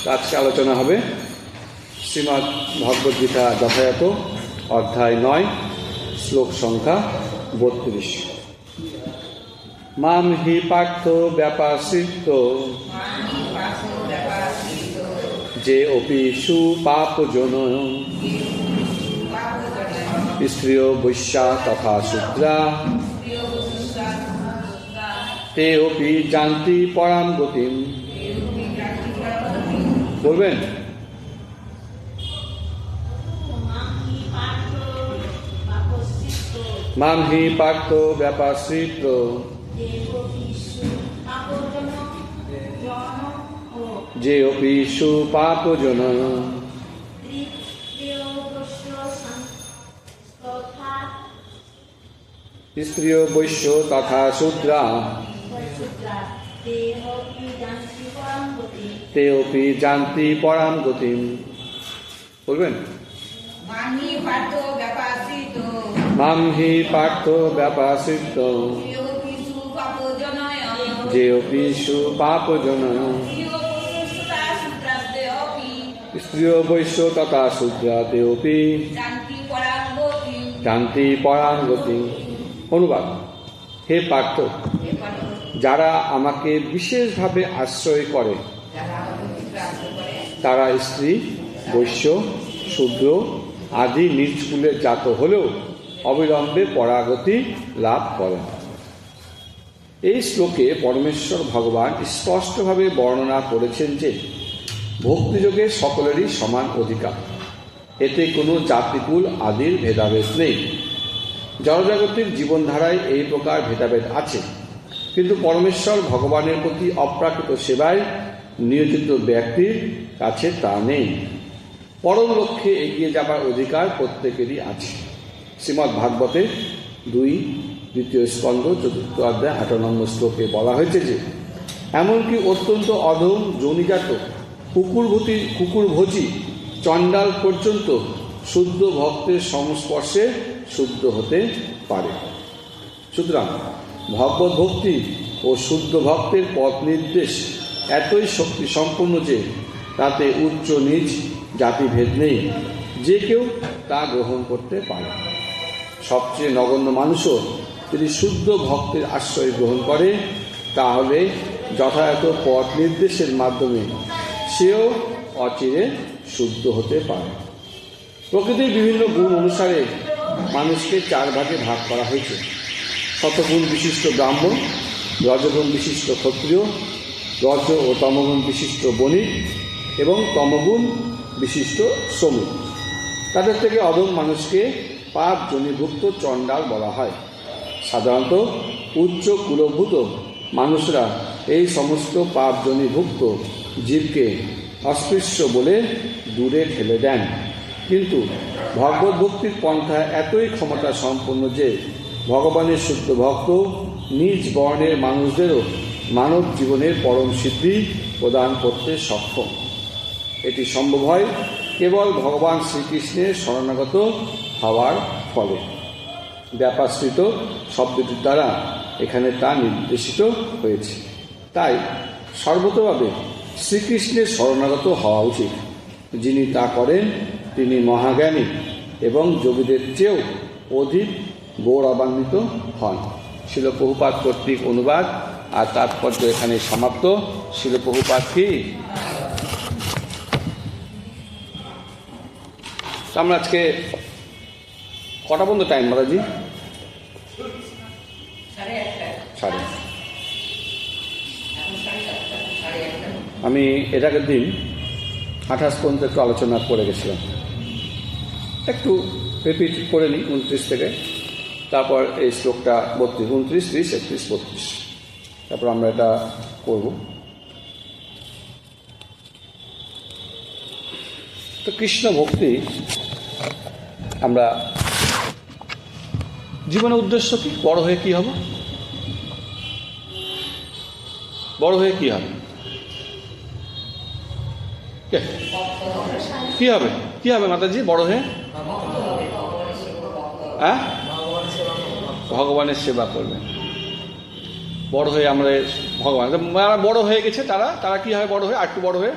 আজকে আলোচনা হবে শ্রীমদ্ ভগবদ গীতা যথাযথ অধ্যায় 9 শ্লোক সংখ্যা 32। মাম হি পার্থ ব্যাপাশ্রিত যে অপি সুপাপজন স্ত্রিয় বৈশ্যা তথা শূদ্রা তে অপি জানতি পরাম গতিম। বলবেন? মাম হি পার্থ ব্যাপাশ্রিত যে অপি সুপাপজন স্ত্রিয় বৈশ্য তথা শূদ্রা তে অপি জানতি পরাম গতিম। বলবেন? মাম হি পার্থ ব্যাপাশ্রিত যে অপি সুপাপজন স্ত্রিয় বৈশ্য তথা শূদ্রা তে অপি জানতি পরাম গতিম। অনুবাদ: হে পার্থ, যারা আমাকে বিশেষভাবে আশ্রয় করে তারা স্ত্রী, বৈশ্য, শূদ্র আদি নিজ কুলে জাত হলেও অবিলম্বে পরাগতি লাভ করেন। এই শ্লোকে পরমেশ্বর ভগবান স্পষ্টভাবে বর্ণনা করেছেন যে ভক্তিযোগে সকলেরই সমান অধিকার, এতে কোনো জাতিকুল আদির ভেদাভেদ নেই। জড়জাগতিক জীবনধারায় এই প্রকার ভেদাভেদ আছে, কিন্তু পরমেশ্বর ভগবানের প্রতি অপ্রাকৃত সেবায় নিয়োজিত ব্যক্তির কাছে তা নেই। পরম লক্ষ্যে এগিয়ে যাবার অধিকার প্রত্যেকেরই আছে। শ্রীমদ্ ভাগবতে 2 দ্বিতীয় স্কন্ধ 4th অধ্যায় 18 নম্বর শ্লোকে বলা হয়েছে যে এমনকি অত্যন্ত অধম জনিজাত কুকুরভোজী চণ্ডাল পর্যন্ত শুদ্ধ ভক্তের সংস্পর্শে শুদ্ধ হতে পারে। সুতরাং ভগবত ভক্তি ও শুদ্ধ ভক্তের পথ নির্দেশ এতই শক্তি সম্পন্ন যে তাতে উচ্চ নিচ জাতিভেদ নেই, যে কেউ তা গ্রহণ করতে পারে। সবচেয়ে নগণ্য মানুষও যদি শুদ্ধ ভক্তের আশ্রয় গ্রহণ করে তাহলে যথাযথ পথ নির্দেশের মাধ্যমে সেও অচিরে শুদ্ধ হতে পারে। প্রকৃতির বিভিন্ন গুণ অনুসারে মানুষকে 4 ভাগে ভাগ করা হয়েছে: সতগুণ বিশিষ্ট ব্রাহ্মণ, রজগুণ বিশিষ্ট ক্ষত্রিয়, রজ ও তমগুণ বিশিষ্ট বণিক এবং তমগুণ বিশিষ্ট শ্রমিক। তাদের থেকে অধম মানুষকে পাপ জনিভুক্ত চণ্ডাল বলা হয়। সাধারণত উচ্চ কুলভূত মানুষরা এই সমস্ত পাপ জনিভুক্ত জীবকে অস্পৃশ্য বলে দূরে ঠেলে দেন, কিন্তু ভগবত ভক্তির পন্থা এতই ক্ষমতা সম্পন্ন যে ভগবানের শুদ্ধ ভক্ত নিজ বর্ণের মানুষদেরও মানব জীবনের পরম সিদ্ধি প্রদান করতে সক্ষম। এটি সম্ভব হয় কেবল ভগবান শ্রীকৃষ্ণের শরণাগত হওয়ার ফলে। ব্যাপাশ্রিত শব্দটির দ্বারা এখানে তা নির্দেশিত হয়েছে। তাই সর্বতভাবে শ্রীকৃষ্ণের শরণাগত হওয়া উচিত। যিনি তা করেন তিনি মহাজ্ঞানী এবং যোগীদের চেয়েও অধিক গৌরবান্বিত হন। শিল প্রভুপাদ কর্তৃক অনুবাদ আর তাৎপর্য এখানে সমাপ্ত। শিল প্রভুপাদ কি? আমরা আজকে কটা পর্যন্ত টাইম মাতাজি? 1:30। আমি এর আগের দিন 28 পর্যন্ত একটু আলোচনা করে গেছিলাম, একটু রিপিট করে নিই 29 থেকে, তারপর এই শ্লোকটা 32, 29, 30, 31, 32, তারপর আমরা এটা করব। তো কৃষ্ণ ভক্তি আমরা জীবনের উদ্দেশ্য কি? বড় হয়ে কি হবে? বড় হয়ে কি হবে? কি হবে? কি হবে মাতাজি বড় হয়ে? হ্যাঁ, ভগবানের সেবা করবে। বড় হয়ে আমরা ভগবান, যারা বড় হয়ে গেছে তারা কি হয় বড় হয়ে? আর একটু বড় হয়ে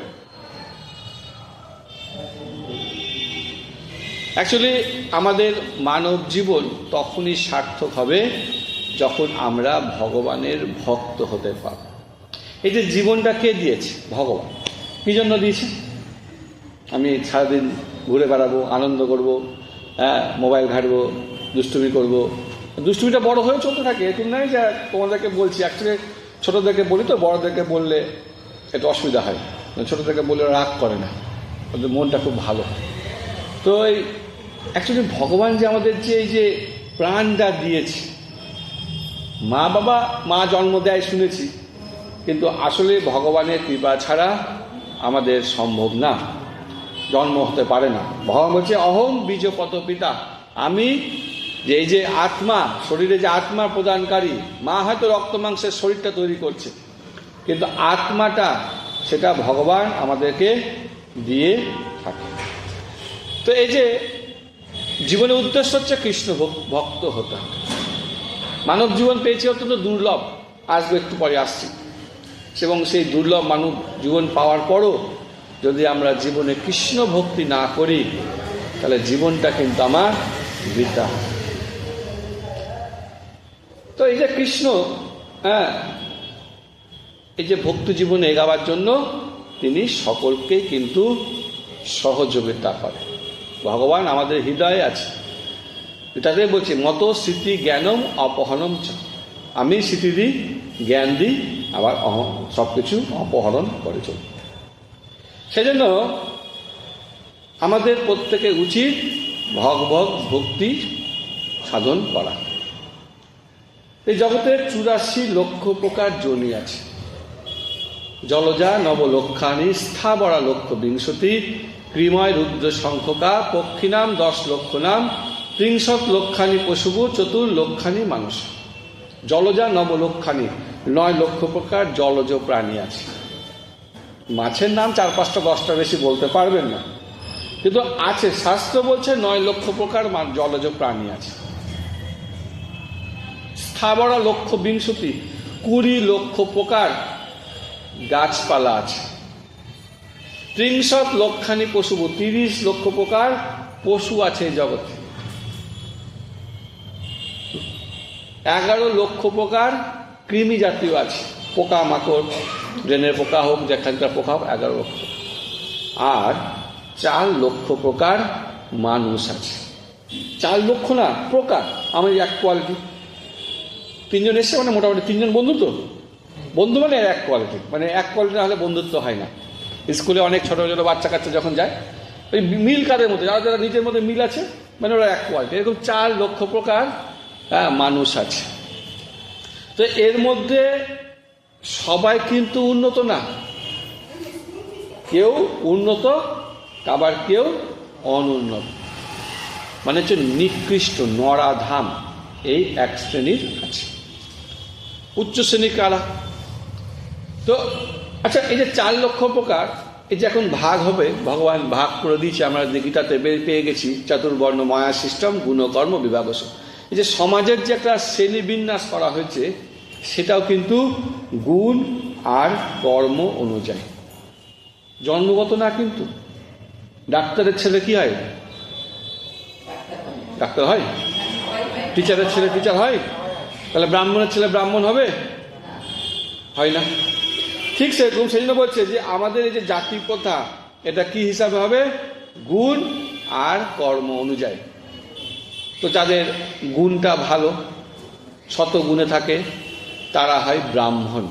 অ্যাকচুয়ালি আমাদের মানব জীবন তখনই সার্থক হবে যখন আমরা ভগবানের ভক্ত হতে পারব। এই যে জীবনটা কে দিয়েছে? ভগবান। কী জন্য দিয়েছে? আমি সারাদিন ঘুরে বেড়াবো, আনন্দ করব, মোবাইল ঘাঁটবো, দুষ্টুমি করব। দুষ্টুমিটা বড় হয়ে চলতে থাকে, এরকম নয় যে তোমাদেরকে বলছি। অ্যাকচুয়ালি ছোটোদেরকে বলি তো, বড়োদেরকে বললে একটু অসুবিধা হয়। ছোটোদেরকে বললে রাগ করে না, ওদের মনটা খুব ভালো। তো এই অ্যাকচুয়ালি ভগবান যে আমাদের যে এই যে প্রাণটা দিয়েছে, মা জন্ম দেয় শুনেছি, কিন্তু আসলে ভগবানের কৃপা ছাড়া আমাদের সম্ভব না, জন্ম হতে পারে না। ভগবান বলছে অহং বীজপত পিতা, আমি যে এই যে আত্মা, শরীরে যে আত্মা প্রদানকারী, মা হয়তো রক্ত মাংসের শরীরটা তৈরি করছে, কিন্তু আত্মাটা সেটা ভগবান আমাদেরকে দিয়ে থাকে। তো এই যে জীবনের উদ্দেশ্য হচ্ছে কৃষ্ণ ভক্ত হতে হবে। মানব জীবন পেয়েছি অত্যন্ত দুর্লভ, আসবো একটু পরে আসছি, এবং সেই দুর্লভ মানব জীবন পাওয়ার পরও যদি আমরা জীবনে কৃষ্ণ ভক্তি না করি, তাহলে জীবনটা কিন্তু আমার বৃথা। তো এই যে কৃষ্ণ, এই যে ভক্তি জীবনে এগাবার জন্য তিনি সকলকে কিন্তু সহযোগিতা করে। ভগবান আমাদের হৃদয়ে আছে, এটাতে বলছি মত স্মৃতি জ্ঞানম অপহরণ চ, আমি স্মৃতি দিই, জ্ঞান দিই, আবার সব কিছু অপহরণ করে চলি। সেজন্য আমাদের প্রত্যেকের উচিত ভগবত ভক্তি সাধন করা। এই জগতের 84 লক্ষ প্রকার যোনি আছে। জলজা নবলক্ষানি, স্থাবরা লক্ষ বিংশতি, ক্রিময় রুদ্র শঙ্খকা, পক্ষিনাম 10 লক্ষ নাম, 30 লক্ষানি পশুবু, 4 লক্ষানি মানুষ। জলজা নবলক্ষানি, 9 লক্ষ প্রকার জলজ প্রাণী আছে। মাছের নাম 4-5টা 10টা বেশি বলতে পারবেন না, কিন্তু আছে। শাস্ত্র বলছে 9 লক্ষ প্রকার জলজ প্রাণী আছে। স্থাবরা লক্ষ বিংশতি, 20 লক্ষ প্রকার গাছপালা আছে। 30 লক্ষানি পশু, 30 লক্ষ প্রকার পশু আছে এই জগতে। 11 লক্ষ প্রকার কৃমি জাতীয় আছে, পোকা মাকড়, ড্রেনের পোকা হোক, যেখানকার পোকা হোক, 11 লক্ষ। আর 4 লক্ষ প্রকার মানুষ আছে। 4 লক্ষ না প্রকার, আমার এক কোয়ালিটি। 3 জন এসছে মানে মোটামুটি 3 জন বন্ধু। তো বন্ধু মানে এক কোয়ালিটি, মানে এক কোয়ালিটি না হলে বন্ধুত্ব হয় না। স্কুলে অনেক ছোটো ছোটো বাচ্চা কাচ্চা যখন যায়, ওই মিল কাদের মধ্যে, যারা যারা নিজের মধ্যে মিল আছে, মানে ওরা এক কোয়ালিটি। এরকম 4 লক্ষ প্রকার মানুষ আছে। তো এর মধ্যে সবাই কিন্তু উন্নত না, কেউ উন্নত আবার কেউ অনুন্নত, মানে হচ্ছে নিকৃষ্ট, নরাধাম, এই এক শ্রেণীর আছে। উচ্চ শ্রেণীর কারা? তো আচ্ছা, এই যে 4 লক্ষ প্রকার, এই যে এখন ভাগ হবে, ভগবান ভাগ করে দিয়েছে, আমরা গীতাতে পেয়ে গেছি, চাতুর্বর্ণ মায়া সিস্টেম গুণকর্ম বিভাগস। এই যে সমাজের যে একটা শ্রেণী বিন্যাস করা হয়েছে, সেটাও কিন্তু গুণ আর কর্ম অনুযায়ী, জন্মগত না। কিন্তু ডাক্তারের ছেলে কি হয়? ডাক্তার হয়। টিচারের ছেলে টিচার হয়। তাহলে ব্রাহ্মণের ছেলে ব্রাহ্মণ হবে? হয় না। ঠিক সেরকম, সেই জন্য বলছে যে আমাদের এই যে জাতি প্রথা, এটা কি হিসাবে হবে? গুণ আর কর্ম অনুযায়ী। তো যাদের গুণটা ভালো, শত গুণে থাকে, তারা হয় ব্রাহ্মণ।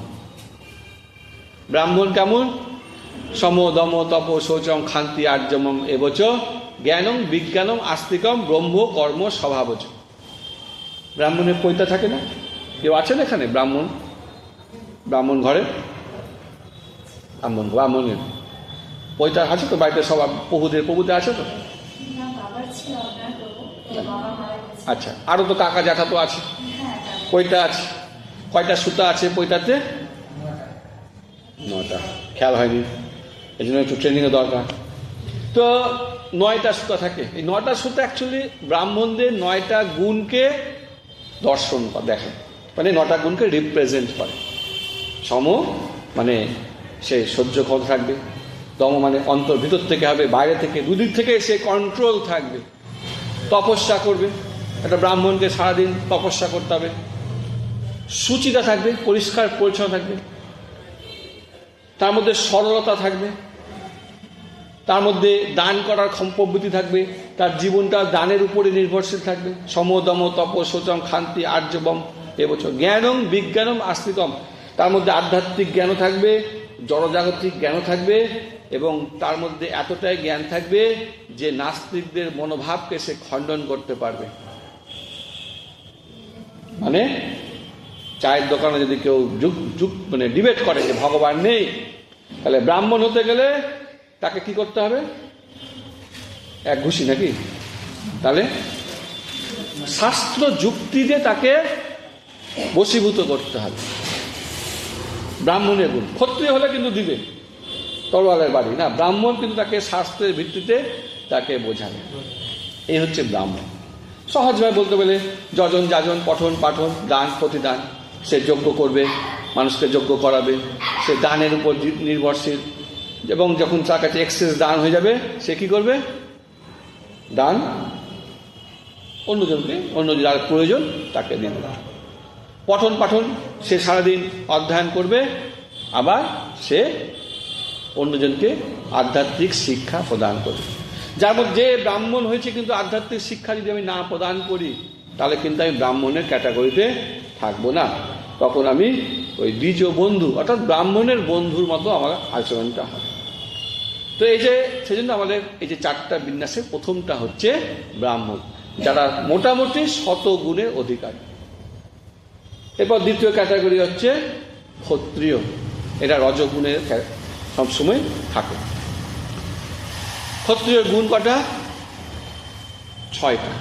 ব্রাহ্মণ কেমন? সম দম তপ শৌচম ক্ষান্তি আর্যমম এবচ জ্ঞানম বিজ্ঞানম আস্তিকম ব্রহ্ম কর্ম স্বভাবচ। ব্রাহ্মণের পৈতা থাকে না? কেউ আছেন এখানে ব্রাহ্মণ? ব্রাহ্মণ ঘরে ব্রাহ্মণের পৈতা আছে তো? বাড়িতে সব প্রভুদের আছে তো? আচ্ছা, আরো তো কাকা জ্যাঠা তো আছে, পৈতা আছে। কয়টা সুতা আছে পৈতাতে? 9টা। খেয়াল হয়নি, এই জন্য একটু ট্রেনিংয়ের দরকার। তো 9টা সুতা থাকে। এই 9টা সুতা অ্যাকচুয়ালি ব্রাহ্মণদের 9টা গুণকে দর্শন দেখে, মানে 9টা গুণকে রিপ্রেজেন্ট করে। সম মানে সে সহ্য ক্ষমতা থাকবে, দম মানে অন্তর ভিতর থেকে হবে, বাইরে থেকে দুদিক থেকে সে কন্ট্রোল থাকবে, তপস্যা করবে, একটা ব্রাহ্মণকে সারাদিন তপস্যা করতে হবে, সুচিতা থাকবে, পরিষ্কার পরিচ্ছন্ন থাকবে, তার মধ্যে সরলতা থাকবে, তার মধ্যে দান করার প্রবৃত্তি থাকবে, তার জীবনটা দানের উপরে নির্ভরশীল থাকবে। সমদম তপ শোচম খান্তি আর্যবম এবছর জ্ঞানম বিজ্ঞানম আস্তিকম, তার মধ্যে আধ্যাত্মিক জ্ঞানও থাকবে, জড়জাগতিক জ্ঞানও থাকবে, এবং তার মধ্যে এতটাই জ্ঞান থাকবে যে নাস্তিকদের মনোভাবকে সে খণ্ডন করতে পারবে। মানে চায়ের দোকানে যদি কেউ মানে ডিবেট করে যে ভগবান নেই, তাহলে ব্রাহ্মণ হতে গেলে তাকে কি করতে হবে? এক ঘুষি নাকি? তাহলে শাস্ত্র যুক্তি দিয়ে তাকে বশীভূত করতে হবে। ব্রাহ্মণের গুণ। ক্ষত্রিয় হলে কিন্তু দিবে তরোয়ালের বাড়ি না, ব্রাহ্মণ কিন্তু তাকে শাস্ত্রের ভিত্তিতে তাকে বোঝাবে। এই হচ্ছে ব্রাহ্মণ। সহজভাবে বলতে গেলে যজন যাজন পঠন পাঠন দান প্রতিদান, সে যজ্ঞ করবে, মানুষকে যজ্ঞ করাবে, সে দানের উপর নির্ভরশীল, এবং যখন তার কাছে এক্সেস দান হয়ে যাবে সে কি করবে? দান অন্যজনকে, অন্য যার প্রয়োজন তাকে দিবে। পঠন পাঠন, সে সারাদিন অধ্যয়ন করবে, আবার সে অন্যজনকে আধ্যাত্মিক শিক্ষা প্রদান করবে। যার মধ্যে যে ব্রাহ্মণ হয়েছে কিন্তু আধ্যাত্মিক শিক্ষা যদি আমি না প্রদান করি, তাহলে কিন্তু আমি ব্রাহ্মণের ক্যাটাগরিতে থাকবো না, তখন আমি ওই দ্বিজ বন্ধু অর্থাৎ ব্রাহ্মণের বন্ধুর মতো আমার আচরণটা হয়। তো এই যে সেজন্য আমাদের এই যে চারটা বিন্যাসের প্রথমটা হচ্ছে ব্রাহ্মণ, যারা মোটামুটি শতগুণের অধিকারী। এরপর দ্বিতীয় ক্যাটাগরি হচ্ছে ক্ষত্রিয়, এটা রজগুণের সবসময় থাকে। ক্ষত্রিয় গুণ কটা? 6টা।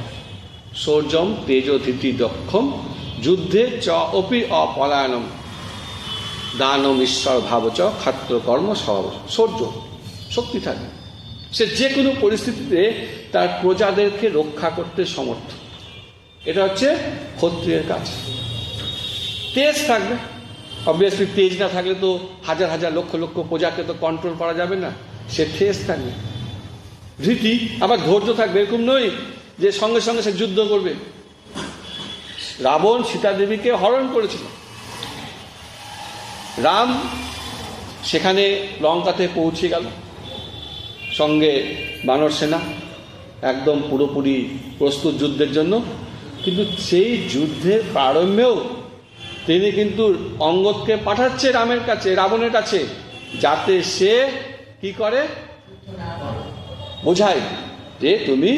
শৌর্যম তেজ ধৃতি দক্ষম যুদ্ধে চ অপি অপলায়নম দানম ঈশ্বর ভাবচ ক্ষত্র কর্ম স্বভাব। শৌর্য, শক্তি থাকে, সে যে কোনো পরিস্থিতিতে তার প্রজাদেরকে রক্ষা করতে সমর্থ। এটা হচ্ছে ক্ষত্রিয়ের কাজ। তেজ থাকবে, অবভিয়াসলি তেজ না থাকলে তো হাজার হাজার লক্ষ লক্ষ প্রজাকে তো কন্ট্রোল করা যাবে না, সে তেজ থাকবে। ধৃতি, আবার ধৈর্য থাকবে, এরকম নয় যে সঙ্গে সঙ্গে সে যুদ্ধ করবে। রাবণ সীতা দেবীকে হরণ করেছিল, রাম সেখানে লঙ্কাতে পৌঁছে গেল, সঙ্গে বানর সেনা একদম পুরোপুরি প্রস্তুত যুদ্ধের জন্য, কিন্তু সেই যুদ্ধের প্রারম্ভেও তিনি কিন্তু অঙ্গদকে পাঠাচ্ছে রামের কাছে, রাবণের কাছে, যাতে সে কি করে? বোঝায় যে তুমি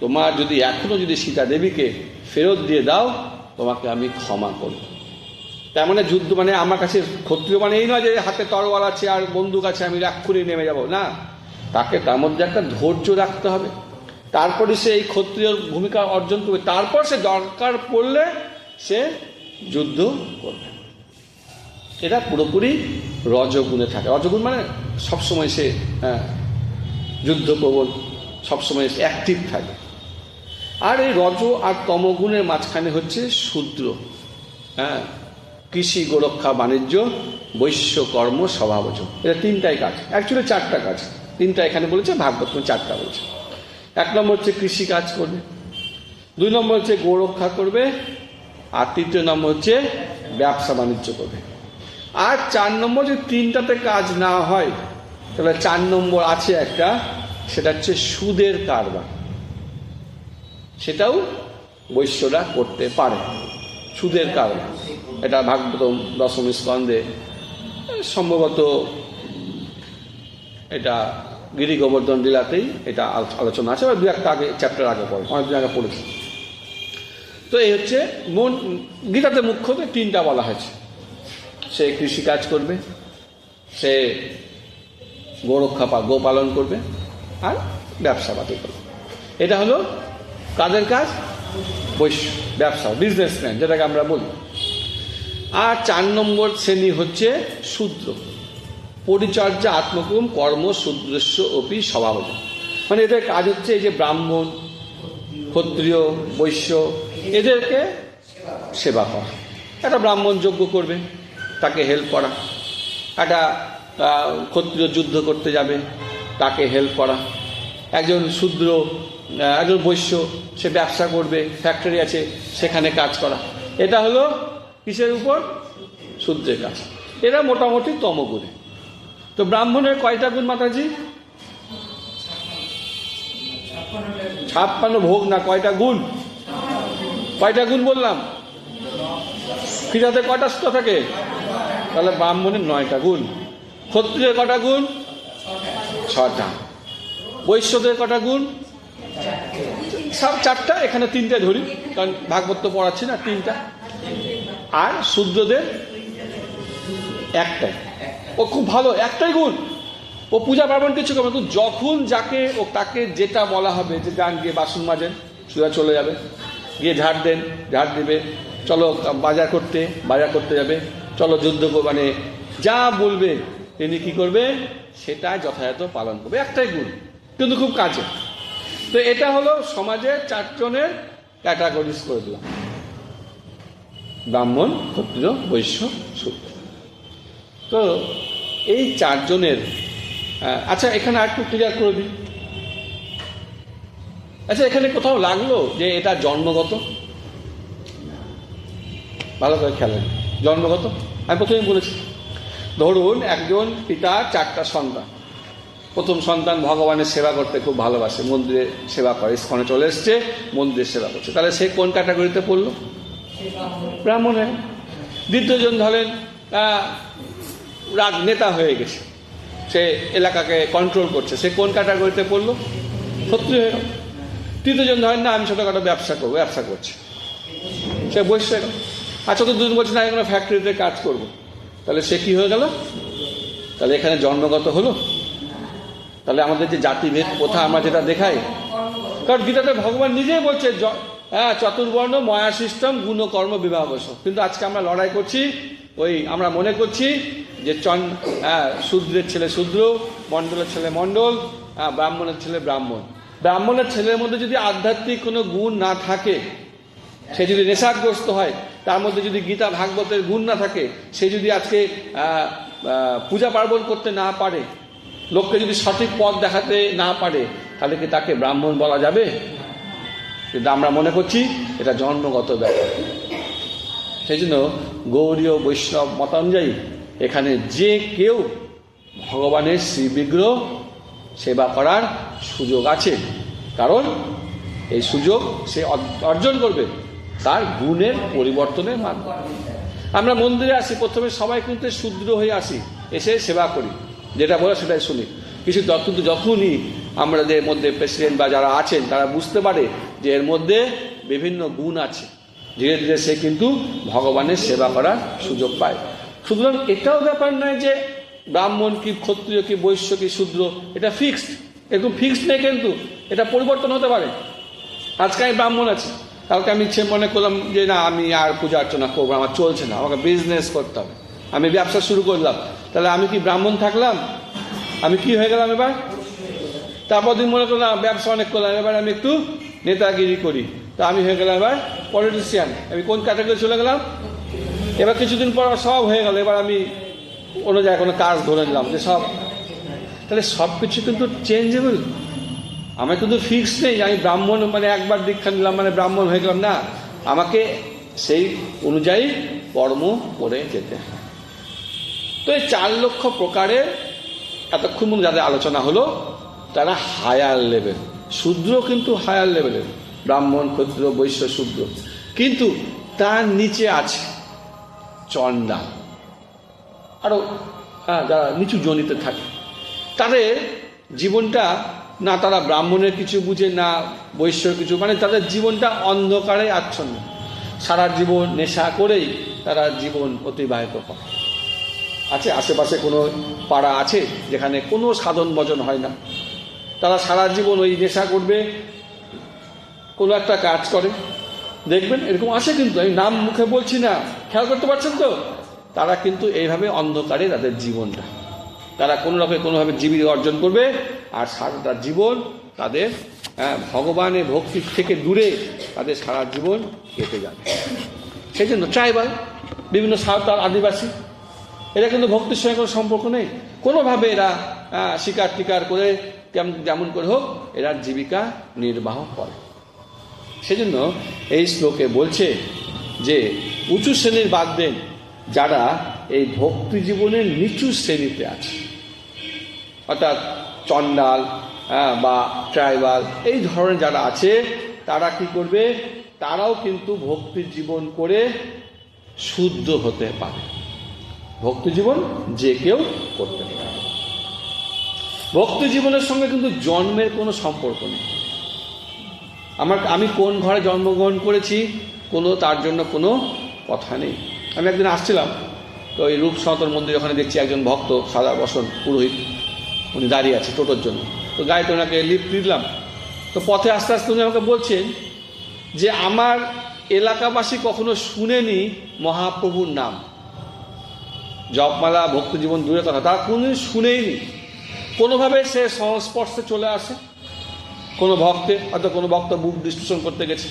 তোমার যদি এখনো যদি সীতা দেবীকে ফেরত দিয়ে দাও, তোমাকে আমি ক্ষমা করব। তার মানে যুদ্ধ মানে আমার কাছে ক্ষত্রিয় মানে এই নয় যে হাতে তরোয়াল আছে আর বন্দুক আছে আমি রাক্ষুরি নেমে যাব না, তাকে তার মধ্যে একটা ধৈর্য রাখতে হবে, তারপরে সে এই ক্ষত্রিয় ভূমিকা অর্জন করবে, তারপর সে দরকার পড়লে সে যুদ্ধ করবে। এটা পুরোপুরি রজগুণে থাকে। রজগুণ মানে সবসময় সে যুদ্ধপ্রবণ, সবসময় অ্যাক্টিভ থাকে। আর এই রজ আর তমগুণের মাঝখানে হচ্ছে শূদ্র। কৃষি গোরক্ষা বাণিজ্য বৈশ্য কর্ম স্বভাবজ, এটা তিনটাই কাজ, অ্যাকচুয়ালি চারটা কাজ, তিনটা এখানে বলেছে, ভাগবত চারটা বলেছে। 1 নম্বর হচ্ছে কৃষি কাজ করবে, 2 নম্বর হচ্ছে গোরক্ষা করবে, আর 3 নম্বর হচ্ছে ব্যবসা বাণিজ্য করবে। আর 4 নম্বর যদি তিনটাতে কাজ না হয়, তাহলে 4 নম্বর আছে একটা, সেটা হচ্ছে সুদের কারবার। সেটাও বৈশ্যরা করতে পারে, সুদের কারবার। এটা ভাগবতম 10ম স্কন্ধে সম্ভবত এটা গিরি গোবর্ধন লীলাতেই এটা আলোচনা আছে, 2-1টা আগে চ্যাপ্টার আগে পড়ে, অনেকদিন আগে পড়েছি। তো এই হচ্ছে গীতাতে মুখ্যত 3টা বলা হয়েছে। সে কৃষিকাজ করবে, সে গোরক্ষা গোপালন করবে, আর ব্যবসাপাতি করবে। এটা হলো কাদের কাজ? বৈশ্য, ব্যবসা, বিজনেসম্যান যেটাকে আমরা বলি। আর 4 নম্বর শ্রেণী হচ্ছে শূদ্র, পরিচর্যা আত্মক্রম কর্ম শূদ্রস্য অপি স্বভাবজ। মানে এদের কাজ হচ্ছে এই যে ব্রাহ্মণ, ক্ষত্রিয়, বৈশ্য, এদেরকে সেবা করা। একটা ব্রাহ্মণ যজ্ঞ করবে, তাকে হেল্প করা। একটা ক্ষত্রিয় যুদ্ধ করতে যাবে, তাকে হেল্প করা। একজন শূদ্র একজন বৈশ্য, সে ব্যবসা করবে, ফ্যাক্টরি আছে, সেখানে কাজ করা। এটা হলো কিসের উপর? শূদ্রের কাজ। এরা মোটামুটি তমগুণে। তো ব্রাহ্মণের কয়টা গুণ মাতাজি? 56 ভোগ না, কয়টা গুণ? কয়টা গুণ বললাম? ক্রিয়াতে কয়টা স্তর থাকে? তাহলে ব্রাহ্মণের 9টা গুণ। ক্ষত্রিয়ের কটা গুণ? 6টা। বৈশ্যদের কটা গুণ? সব 4টা, এখানে 3টে ধরি, কারণ ভাগবত তো পড়াচ্ছি না, 3টা। আর শূদ্রদের 1টাই। ও খুব ভালো, 1টাই গুণ। ও পূজা পার্বণ কিছু করবে, কিন্তু যখন যাকে ও তাকে যেটা বলা হবে যে যান গিয়ে বাসন মাজেন, সোজা চলে যাবে, গিয়ে ঝাড় দেন, ঝাড় দেবে, চলো বাজার করতে যাবে, চলো যুদ্ধ, মানে যা বলবে তিনি কি করবে সেটাই যথাযথ পালন করবে। 1টাই গুণ, কিন্তু খুব কাছে। তো এটা হলো সমাজে 4 জনের ক্যাটাগরিজ করে দিলাম: ব্রাহ্মণ, ক্ষত্রিয়, বৈশ্য, শূদ্র। তো এই 4 জনের, আচ্ছা এখানে আরেকটু ক্লিয়ার করে দিই। আচ্ছা, এখানে কোথাও লাগলো যে এটা জন্মগত? ভালো করে খেলেন, জন্মগত। আমি প্রথমেই বলেছি, ধরুন একজন পিতা 4টা সন্তান। প্রথম সন্তান ভগবানের সেবা করতে খুব ভালোবাসে, মন্দিরে সেবা করে, ইস্কনে চলে এসছে, মন্দিরে সেবা করছে, তাহলে সে কোন ক্যাটাগরিতে পড়লো? ব্রাহ্মণে। দ্বিতীয়জন ধরেন নেতা হয়ে গেছে, সে এলাকাকে কন্ট্রোল করছে, সে কোন ক্যাটাগরিতে পড়লো? ক্ষত্রিয় হয়ে গেল। তৃতীয়জন ধরেন না, আমি ছোটোখাটো ব্যবসা করবো, ব্যবসা করছে, সে বৈশ্য হয়ে গেল। আর চতুর্থজন বলছে না, আমি কোনো ফ্যাক্টরিতে কাজ করবো, তাহলে সে কি হয়ে গেল? তাহলে এখানে জন্মগত হলো। তাহলে আমাদের যে জাতিভেদ প্রথা আমরা যেটা দেখাই, কারণ গীতাতে ভগবান নিজেই বলছে চতুর্বর্ণ ময়া সিস্টেম গুণকর্ম বিভাগস। কিন্তু আজকে আমরা লড়াই করছি, আমরা মনে করছি যে শূদ্রের ছেলে শূদ্র, মণ্ডলের ছেলে মণ্ডল, ব্রাহ্মণের ছেলে ব্রাহ্মণ। ব্রাহ্মণের ছেলের মধ্যে যদি আধ্যাত্মিক কোনো গুণ না থাকে, সে যদি নেশাগ্রস্ত হয়, তার মধ্যে যদি গীতা ভাগবতের গুণ না থাকে, সে যদি আজকে পূজা পার্বণ করতে না পারে, লোককে যদি সঠিক পথ দেখাতে না পারে, তাহলে কি তাকে ব্রাহ্মণ বলা যাবে? কিন্তু আমরা মনে করছি এটা জন্মগত ব্যাপার। সেই জন্য গৌড়ীয় বৈষ্ণব মতানুযায়ী এখানে যে কেউ ভগবানের শ্রীবিগ্রহ সেবা করার সুযোগ আছে, কারণ এই সুযোগ সে অর্জন করবে তার গুণের পরিবর্তনের মাধ্যমে। আমরা মন্দিরে আসি, প্রথমে সবাই কিন্তু শূদ্র হয়ে আসি, এসে সেবা করি, যেটা বলে সেটাই শুনি। কিন্তু যখনই আমাদের মধ্যে প্রেসিডেন্ট বা যারা আছেন তারা বুঝতে পারে যে এর মধ্যে বিভিন্ন গুণ আছে, ধীরে ধীরে সে কিন্তু ভগবানের সেবা করার সুযোগ পায়। সুতরাং এটাও ব্যাপার নয় যে ব্রাহ্মণ কি ক্ষত্রিয় কি বৈশ্য কি শূদ্র, এটা ফিক্সড, একদম ফিক্সড নেই, কিন্তু এটা পরিবর্তন হতে পারে। আজকে আমি ব্রাহ্মণ আছি, কালকে আমি ইচ্ছে মনে করলাম যে না, আমি আর পূজা অর্চনা করবো, আমার চলছে না, আমাকে বিজনেস করতে হবে, আমি ব্যবসা শুরু করলাম, তাহলে আমি কি ব্রাহ্মণ থাকলাম? আমি কি হয়ে গেলাম এবার? তারপর দিন মনে করলাম ব্যবসা অনেক করলাম, এবার আমি একটু নেতাগিরি করি, তা আমি হয়ে গেলাম এবার পলিটিশিয়ান। আমি কোন ক্যাটাগরি চলে গেলাম? এবার কিছুদিন পর সব হয়ে গেল, এবার আমি অন্য জায়গায় কোনো কাজ ধরে নিলাম যে সব। তাহলে সব কিছু কিন্তু চেঞ্জেবল, আমার কিন্তু ফিক্স নেই। আমি ব্রাহ্মণ মানে একবার দীক্ষা নিলাম মানে ব্রাহ্মণ হয়ে গেলাম না, আমাকে সেই অনুযায়ী কর্ম করে যেতে হয়। তো এই 4 লক্ষ প্রকারের এতক্ষণ যাদের আলোচনা হলো তারা হায়ার লেভেল। শূদ্র কিন্তু হায়ার লেভেলের, ব্রাহ্মণ ক্ষত্রিয় বৈশ্য শূদ্র, কিন্তু তার নিচে আছে চণ্ডাল, আরও যারা নিচু জনিতে থাকে, তাদের জীবনটা না তারা ব্রাহ্মণের কিছু বুঝে না বৈশ্যর কিছু, মানে তাদের জীবনটা অন্ধকারে আচ্ছন্ন, সারা জীবন নেশা করেই তারা জীবন অতিবাহিত করে। আছে আশেপাশে কোনো পাড়া আছে যেখানে কোনো সাধন ভজন হয় না, তারা সারা জীবন ওই নেশা করবে, কোনো একটা কাজ করে, দেখবেন এরকম আছে। কিন্তু আমি নাম মুখে বলছি না, খেয়াল করতে পারছেন তো? তারা কিন্তু এইভাবে অন্ধকারে তাদের জীবনটা, তারা কোনোভাবে জীবিকা অর্জন করবে, আর সারাটা জীবন তাদের ভগবানের ভক্তি থেকে দূরে তাদের সারা জীবন কেটে যাবে। সেই জন্য ট্রাইবাল, বিভিন্ন সাঁওতাল, আদিবাসী, এরা কিন্তু ভক্তির সঙ্গে কোনো সম্পর্ক নেই, কোনোভাবে এরা শিকার টিকার করে যেমন করে হোক এরা জীবিকা নির্বাহ করে। সেজন্য এই শ্লোকে বলছে যে উঁচু শ্রেণীর বাদ দেন, যারা এই ভক্তি জীবনের নিচু শ্রেণীতে আছে, অর্থাৎ চণ্ডাল বা ট্রাইবাল এই ধরনের যারা আছে, তারা কি করবে, তারাও কিন্তু ভক্তি জীবন করে শুদ্ধ হতে পারে। ভক্তি জীবন যে কেউ করতে পারে। ভক্তি জীবনের সঙ্গে কিন্তু জন্মের কোনো সম্পর্ক নেই। আমি কোন ঘরে জন্মগ্রহণ করেছি তার জন্য কোনো কথা নেই। আমি একদিন আসছিলাম, তো এই রূপ সনাতন মন্দির ওখানে দেখছি একজন ভক্ত সাদা বসন পুরোহিত, উনি দাঁড়িয়ে আছে টোটোর জন্য। তো গাড়িতে ওনাকে লিফট দিলাম। তো পথে আস্তে আস্তে উনি আমাকে বলছেন যে আমার এলাকাবাসী কখনো শুনেনি মহাপ্রভুর নাম, জপমালা ভক্তি জীবন দূরে কথা, তারা কোনোদিন শুনেইনি। কোনোভাবে সে সংস্পর্শে চলে আসে কোনো ভক্তে, অর্থাৎ কোনো ভক্ত বুক বিশ্লেষণ করতে গেছে,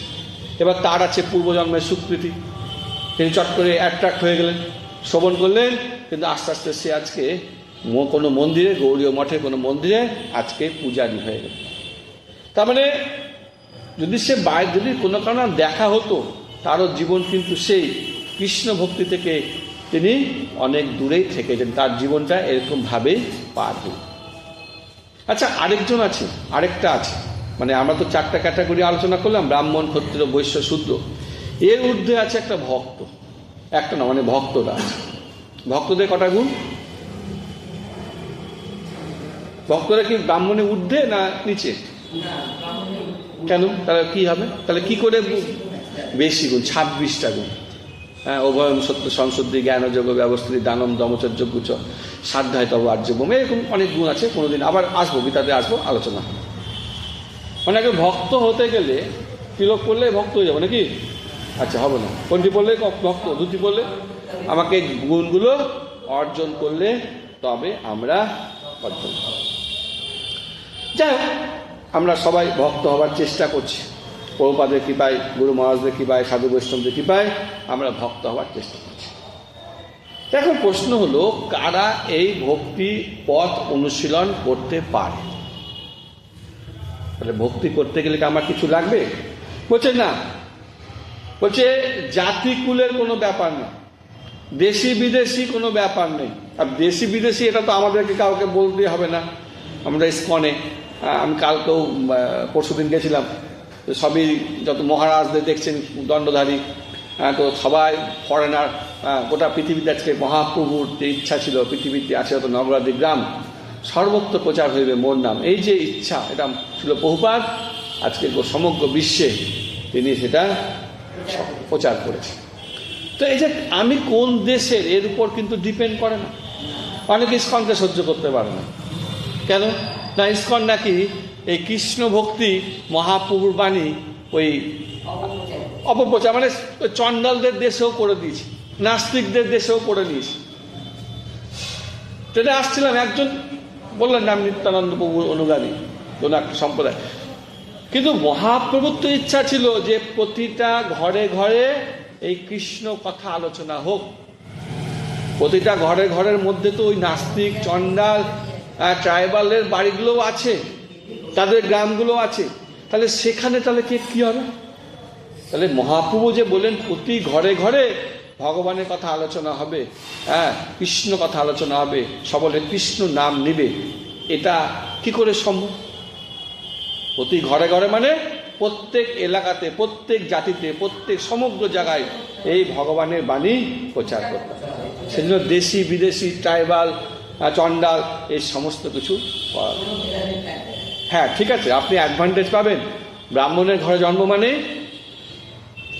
এবার তার আছে পূর্বজন্মের স্বীকৃতি, তিনি চট করে অ্যাট্রাক্ট হয়ে গেলেন, শ্রবণ করলেন, কিন্তু আস্তে আস্তে সে আজকে কোনো মন্দিরে, গৌড়ীয় মঠে কোনো মন্দিরে আজকে পূজারী হয়ে গেল। তার মানে যদি সে যদি কোনো কারণে দেখা হতো, তারও জীবন কিন্তু সেই কৃষ্ণ ভক্তি থেকে তিনি অনেক দূরেই থেকেছেন, তার জীবনটা এরকমভাবেই পার হল। আচ্ছা, আরেকটা আছে, মানে আমরা তো 4টা ক্যাটাগরি আলোচনা করলাম, ব্রাহ্মণ, ক্ষত্রিয়, বৈশ্য, শূদ্র। এর ঊর্ধ্বে আছে একটা ভক্ত, একটা না, মানে ভক্তরা আছে। ভক্তদের কটা গুণ? ভক্তরা কি ব্রাহ্মণের ঊর্ধ্বে না নিচে? কেন? তাহলে কি হবে? তাহলে কি করে বেশি গুণ? 26টা গুণ। হ্যাঁ, অভয়ম সত্য সংশুদ্ধি জ্ঞানযোগ্য ব্যবস্থিতি দানম দমচর্য গুচ সাধ্যায় তব আর্যবম, এরকম অনেক গুণ আছে। কোনোদিন আবার আসবো, গীতাতে আসবো, আলোচনা হবে। মানে একজন ভক্ত হতে গেলে তিলক পড়লে ভক্ত হয়ে যাবো নাকি? আচ্ছা, হবে না। কোনটি পড়লে ভক্ত? ধুতি পড়লে? আমাকে গুণগুলো অর্জন করলে তবে আমরা অর্জন করব। যাই হোক, আমরা সবাই ভক্ত হবার চেষ্টা করছি। প্রভুপাদের কৃপায়, গুরু মহারাজদের কৃপায়, সাধু বৈষ্ণবদের কৃপায় আমরা ভক্ত হওয়ার চেষ্টা করছি। এখন প্রশ্ন হলো, কারা এই ভক্তি পথ অনুশীলন করতে পারে? তাহলে ভক্তি করতে গেলে কি আমার কিছু লাগবে? বলছে না, বলছে জাতিকুলের কোনো ব্যাপার নেই, দেশি বিদেশি কোনো ব্যাপার নেই। আর দেশি বিদেশি এটা তো আমাদেরকে কাউকে বলতে হবে না। আমরা ইসকনে, আমি কালকেও পরশুদিন গেছিলাম, সবই যত মহারাজদের দেখছেন দণ্ডধারী, তো সবাই ফরেনার। গোটা পৃথিবীতে আজকে মহাপ্রভুর যে ইচ্ছা ছিল, পৃথিবীতে আছে যত নগরাদি গ্রাম, সর্বত্র প্রচার হইবে মোর নাম, এই যে ইচ্ছা, এটা ছিল প্রভুপাদ। আজকে সমগ্র বিশ্বে তিনি সেটা প্রচার করেছেন। তো এই যে আমি কোন দেশের, এর উপর কিন্তু ডিপেন্ড করে না। অনেকে ইসকনকে সহ্য করতে পারে না। কেন না? ইসকন নাকি এই কৃষ্ণ ভক্তি মহাপ্রভুর বাণী ওই অপপ্রচার, মানে চণ্ডালদের দেশেও করে দিয়েছে, নাস্তিকদের দেশেও করে নিয়েছে। ট্রেনে আসছিলাম, একজন বললেন নাম নিত্যানন্দ প্রভুর অনুগামী, কোন একটা সম্প্রদায়। কিন্তু মহাপ্রভুর তো ইচ্ছা ছিল যে প্রতিটা ঘরে ঘরে এই কৃষ্ণ কথা আলোচনা হোক। প্রতিটা ঘরের মধ্যে তো ওই নাস্তিক, চণ্ডাল, ট্রাইবালের বাড়িগুলোও আছে, তাদের গ্রামগুলো আছে। তাহলে সেখানে তাহলে কি হবে? তাহলে মহাপ্রভু যে বলেন প্রতি ঘরে ঘরে ভগবানের কথা আলোচনা হবে, কৃষ্ণ কথা আলোচনা হবে, সকলে কৃষ্ণ নাম নিবে, এটা কি করে সম্ভব? প্রতি ঘরে ঘরে মানে প্রত্যেক এলাকাতে, প্রত্যেক জাতিতে, প্রত্যেক সমগ্র জায়গায় এই ভগবানের বাণী প্রচার করতে হবে। সেজন্য দেশি বিদেশি, ট্রাইবাল, চণ্ডাল, এই সমস্ত কিছু করা। হ্যাঁ, ঠিক আছে, আপনি অ্যাডভান্টেজ পাবেন। ব্রাহ্মণের ঘরে জন্ম মানে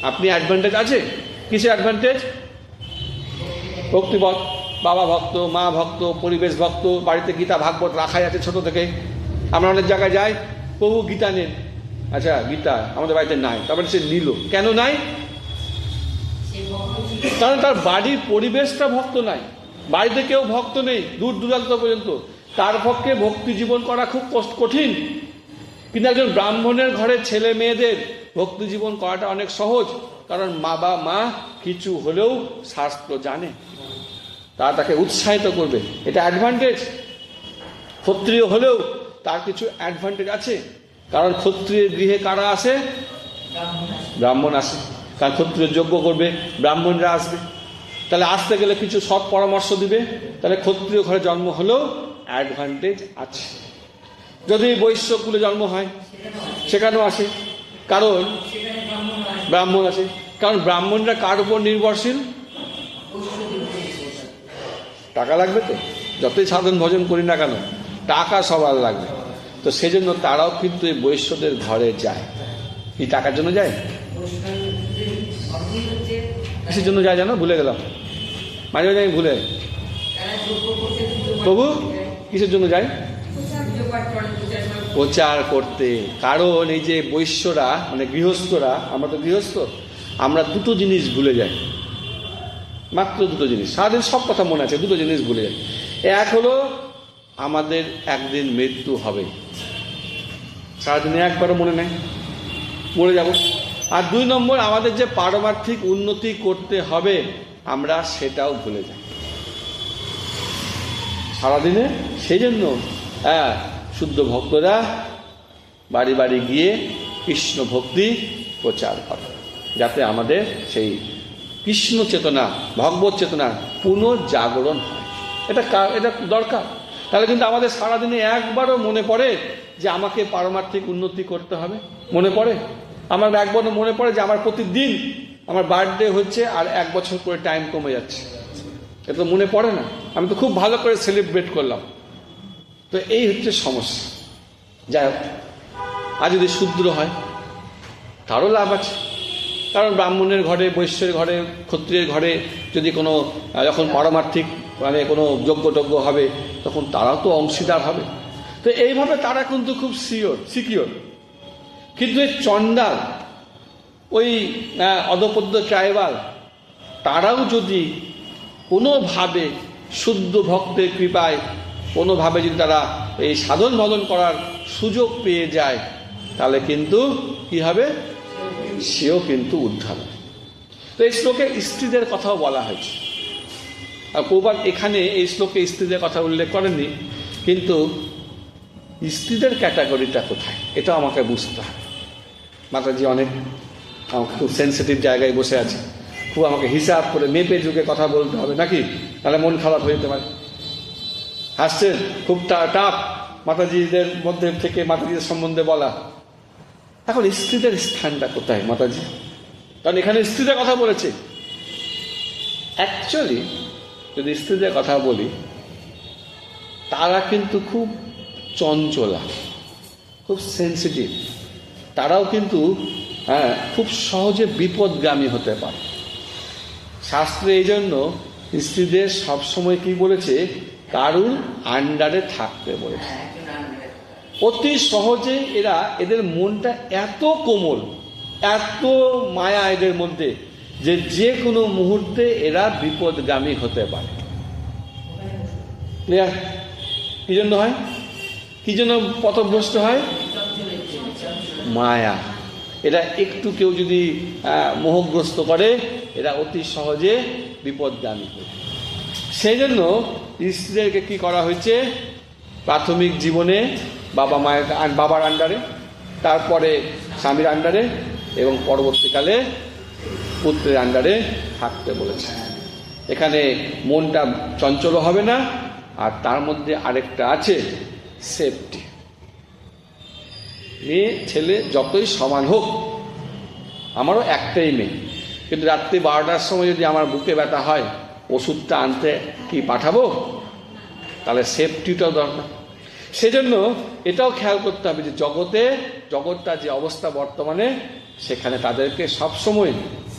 আপনি অ্যাডভান্টেজ আছে। কিসের অ্যাডভান্টেজ? ভক্তিপথ, বাবা ভক্ত, মা ভক্ত, পরিবেশ ভক্ত, বাড়িতে গীতা ভাগবত রাখাই আছে ছোট থেকে। আমরা অনেক জায়গায় যাই, প্রভু গীতা নেন। আচ্ছা, গীতা আমাদের বাড়িতে নাই, তারপরে সে নিল। কেন নাই? কারণ তার বাড়ির পরিবেশটা ভক্ত নাই, বাড়িতে কেউ ভক্ত নেই দূর দূরান্ত পর্যন্ত। তার পক্ষে ভক্তি জীবন করা খুব কঠিন। কিন্তু একজন ব্রাহ্মণের ঘরের ছেলে মেয়েদের ভক্তি জীবন করাটা অনেক সহজ, কারণ মা কিছু হলেও শাস্ত্র জানে। তারা তাকে উৎসাহিত করবে, এটা অ্যাডভান্টেজ। ক্ষত্রিয় হলেও তার কিছু অ্যাডভান্টেজ আছে, কারণ ক্ষত্রিয়ের গৃহে কারা আসে? ব্রাহ্মণ আসে, কারণ ক্ষত্রিয় যজ্ঞ করবে, ব্রাহ্মণরা আসবে, তাহলে আসতে গেলে কিছু সৎ পরামর্শ দিবে, তাহলে ক্ষত্রিয় ঘরে জন্ম হলেও অ্যাডভান্টেজ আছে। যদি বৈশ্যকুলে জন্ম হয় সেখানেও আসে, কারণ ব্রাহ্মণ আসে, কারণ ব্রাহ্মণরা কার উপর নির্ভরশীল? টাকা লাগবে তো, যতই সাধন ভজন করি না কেন টাকা সবার লাগবে, তো সেজন্য তারাও কিন্তু এই বৈশ্যদের ঘরে যায়। কি টাকার জন্য যায়? কিসের জন্য যায় জানো? ভুলে গেলাম, মাঝে মাঝে আমি ভুলে। প্রভু কিসের জন্য যায়? প্রচার করতে। কারণ এই যে বৈশ্যরা মানে গৃহস্থরা, আমরা তো গৃহস্থ, আমরা দুটো জিনিস ভুলে যাই, মাত্র দুটো জিনিস। সারাদিন সব কথা মনে আছে, দুটো জিনিস ভুলে যাই। এক হলো আমাদের একদিন মৃত্যু হবে, সারাদিনে একবারও মনে নেই, মরে যাব। আর 2 নম্বর, আমাদের যে পারমার্থিক উন্নতি করতে হবে আমরা সেটাও ভুলে যাই সারাদিনে। সেই জন্য শুদ্ধ ভক্তরা বাড়ি বাড়ি গিয়ে কৃষ্ণ ভক্তি প্রচার করে, যাতে আমাদের সেই কৃষ্ণ চেতনা, ভগবত চেতনার পুনর্জাগরণ হয়। এটা দরকার। তাহলে কিন্তু আমাদের সারাদিনে একবারও মনে পড়ে যে আমাকে পারমার্থিক উন্নতি করতে হবে? মনে পড়ে? আমার একবারও মনে পড়ে যে আমার প্রতিদিন আমার বার্থডে হচ্ছে আর 1 বছর করে টাইম কমে যাচ্ছে? এটা তো মনে পড়ে না। আমি তো খুব ভালো করে সেলিব্রেট করলাম। তো এই হচ্ছে সমস্যা। যাই হোক, আর যদি শূদ্র হয় তারও লাভ আছে, কারণ ব্রাহ্মণের ঘরে, বৈশ্যের ঘরে, ক্ষত্রিয়ের ঘরে যদি কোনো যখন পারমার্থিক মানে কোনো যজ্ঞ হবে তখন তারাও তো অংশীদার হবে। তো এইভাবে তারা কিন্তু খুব সিকিওর। কিন্তু এই চণ্ডাল, ওই অধপদ্য ট্রাইবাল, তারাও যদি কোনোভাবে শুদ্ধ ভক্তের কৃপায় কোনোভাবে যদি তারা এই সাধন ভজন করার সুযোগ পেয়ে যায়, তাহলে কিন্তু কি হবে? সেও কিন্তু উদ্ধার। তো এই শ্লোকে স্ত্রীদের কথাও বলা হয়েছে। আর প্রভুপাদ এখানে এই শ্লোকে স্ত্রীদের কথা উল্লেখ করেননি, কিন্তু স্ত্রীদের ক্যাটাগরিটা কোথায় এটা আমাকে বুঝতে হবে। মাতাজি অনেক আমাকে খুব সেন্সিটিভ জায়গায় বসে আছে, খুব আমাকে হিসাব করে মেপে যুগে কথা বলতে হবে, নাকি? তাহলে মন খারাপ হয়ে যেতে পারে। হাসছেন, খুব টাফ মাতাজিদের মধ্যে থেকে মাতাজিদের সম্বন্ধে বলা। এখন স্ত্রীদের স্থানটা কোথায় মাতাজি? কারণ এখানে স্ত্রীদের কথা বলেছে। অ্যাকচুয়ালি যদি স্ত্রীদের কথা বলি, তারা কিন্তু খুব চঞ্চলা, খুব সেন্সিটিভ। তারাও কিন্তু খুব সহজে বিপদগামী হতে পারে। শাস্ত্রে এই জন্য স্ত্রীদের সবসময় কি বলেছে? কারুর আন্ডারে থাকতে বলেছে। অতি সহজে এদের মনটা এত কোমল, এত মায়া এদের মধ্যে, যে কোনো মুহূর্তে এরা বিপদগামী হতে পারে। কি জন্য হয়? কি জন্য পথভ্রষ্ট হয়? মায়া। এরা একটু কেউ যদি মোহগ্রস্ত করে, এরা অতি সহজে বিপদগামী হয়। সেই জন্য স্ত্রীদেরকে কি করা হয়েছে? প্রাথমিক জীবনে বাবার আন্ডারে, তারপরে স্বামীর আন্ডারে, এবং পরবর্তীকালে পুত্রের আন্ডারে থাকতে বলেছে। এখানে মনটা চঞ্চল হবে না। আর তার মধ্যে আরেকটা আছে, সেফটি। মেয়ে ছেলে যতই সমান হোক, আমারও একটাই মেয়ে, কিন্তু রাত্রি 12টার সময় যদি আমার বুকে ব্যথা হয়, ওষুধটা আনতে কি পাঠাবো? তাহলে সেফটিটাও দরকার। সেজন্য এটাও খেয়াল করতে হবে যে জগৎটা যে অবস্থা বর্তমানে, সেখানে তাদেরকে সবসময়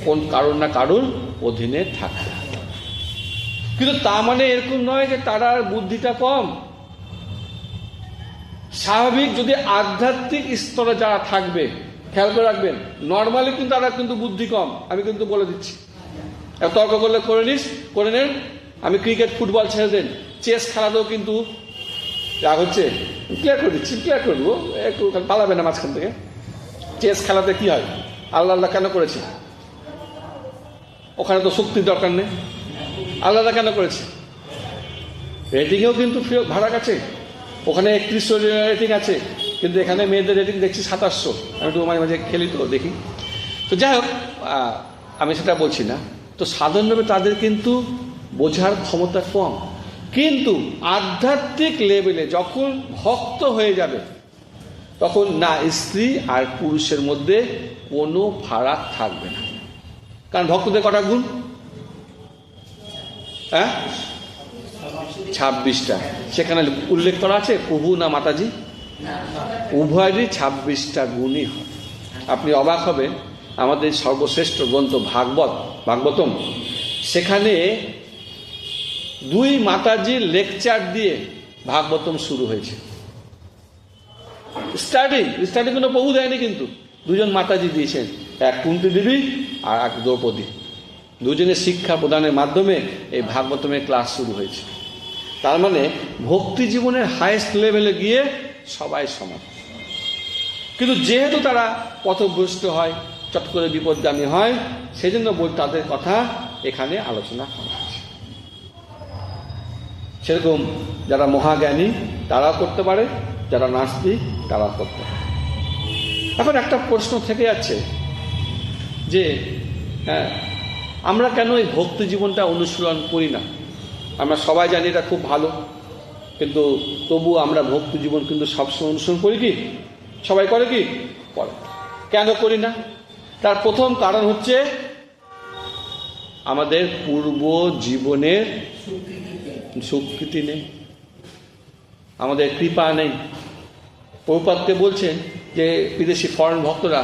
কোন কারুর না কারুর অধীনে থাকতে হবে। কিন্তু তা মানে এরকম নয় যে তার বুদ্ধিটা কম। স্বাভাবিক যদি আধ্যাত্মিক স্তরে যারা থাকবে, খেয়াল করে রাখবেন, নর্মালি কিন্তু তারা কিন্তু বুদ্ধি কম। আমি কিন্তু বলে দিচ্ছি, তর্ক করলে করে নেন। আমি ক্রিকেট ফুটবল ছেড়ে দেন, চেস খেলাতেও কিন্তু রাগ হচ্ছে, ক্লিয়ার করে দিচ্ছি, ক্লিয়ার করে দেবো, একটু পালাবে না মাঝখান থেকে। চেস খেলাতে কি হয়? আল্লাহ কেন করেছে? ওখানে তো শক্তির দরকার নেই। আল্লাহ কেন করেছে? রেটিংয়েও কিন্তু ভাড়া আছে, ওখানে 3100 রেটিং আছে, কিন্তু এখানে মেয়েদের রেটিং দেখছি 2700। আমি তো মাঝে মাঝে খেলি তো দেখি। তো যাই হোক, আমি সেটা বলছি না। তো সাধারণভাবে তাদের কিন্তু বোঝার ক্ষমতা কম, কিন্তু আধ্যাত্মিক লেভেলে যখন ভক্ত হয়ে যাবে তখন না স্ত্রী আর পুরুষের মধ্যে কোনো ফারাক থাকবে না। কারণ ভক্তদের কটা গুণ? 26টা। সেখানে উল্লেখ করা আছে প্রভু না মাতাজি? উভয়েরই 26টা গুণই হয়। আপনি অবাক হবেন, আমাদের সর্বশ্রেষ্ঠ গ্রন্থ ভাগবতম, সেখানে 2 মাতাজির লেকচার দিয়ে ভাগবতম শুরু হয়েছে। স্টার্টিং কোনো প্রভু দেয়নি, কিন্তু 2জন মাতাজি দিয়েছেন, এক কুন্তী দেবী আর এক দ্রৌপদী। 2জনের শিক্ষা প্রদানের মাধ্যমে এই ভাগবতমের ক্লাস শুরু হয়েছে। তার মানে ভক্তি জীবনের হাইয়েস্ট লেভেলে গিয়ে সবাই সমান। কিন্তু যেহেতু তারা পথভ্রষ্ট হয়, চট করে বিপদগামী হয়, সেজন্য তাদের কথা এখানে আলোচনা করা হয়েছে। সেরকম যারা মহাজ্ঞানী তারাও করতে পারে, যারা নাস্তিক তারাও করতে পারে। এখন একটা প্রশ্ন থেকে যাচ্ছে যে আমরা কেন এই ভক্তি জীবনটা অনুশীলন করি না? আমরা সবাই জানি এটা খুব ভালো, কিন্তু তবু আমরা ভক্তি জীবন কিন্তু সবসময় অনুসরণ করি কি? সবাই করে কি? করে। কেন করি না? তার প্রথম কারণ হচ্ছে আমাদের পূর্ব জীবনের স্বীকৃতি নেই, আমাদের কৃপা নেই। প্রভুপাদকে বলছেন যে বিদেশি ফরেন ভক্তরা,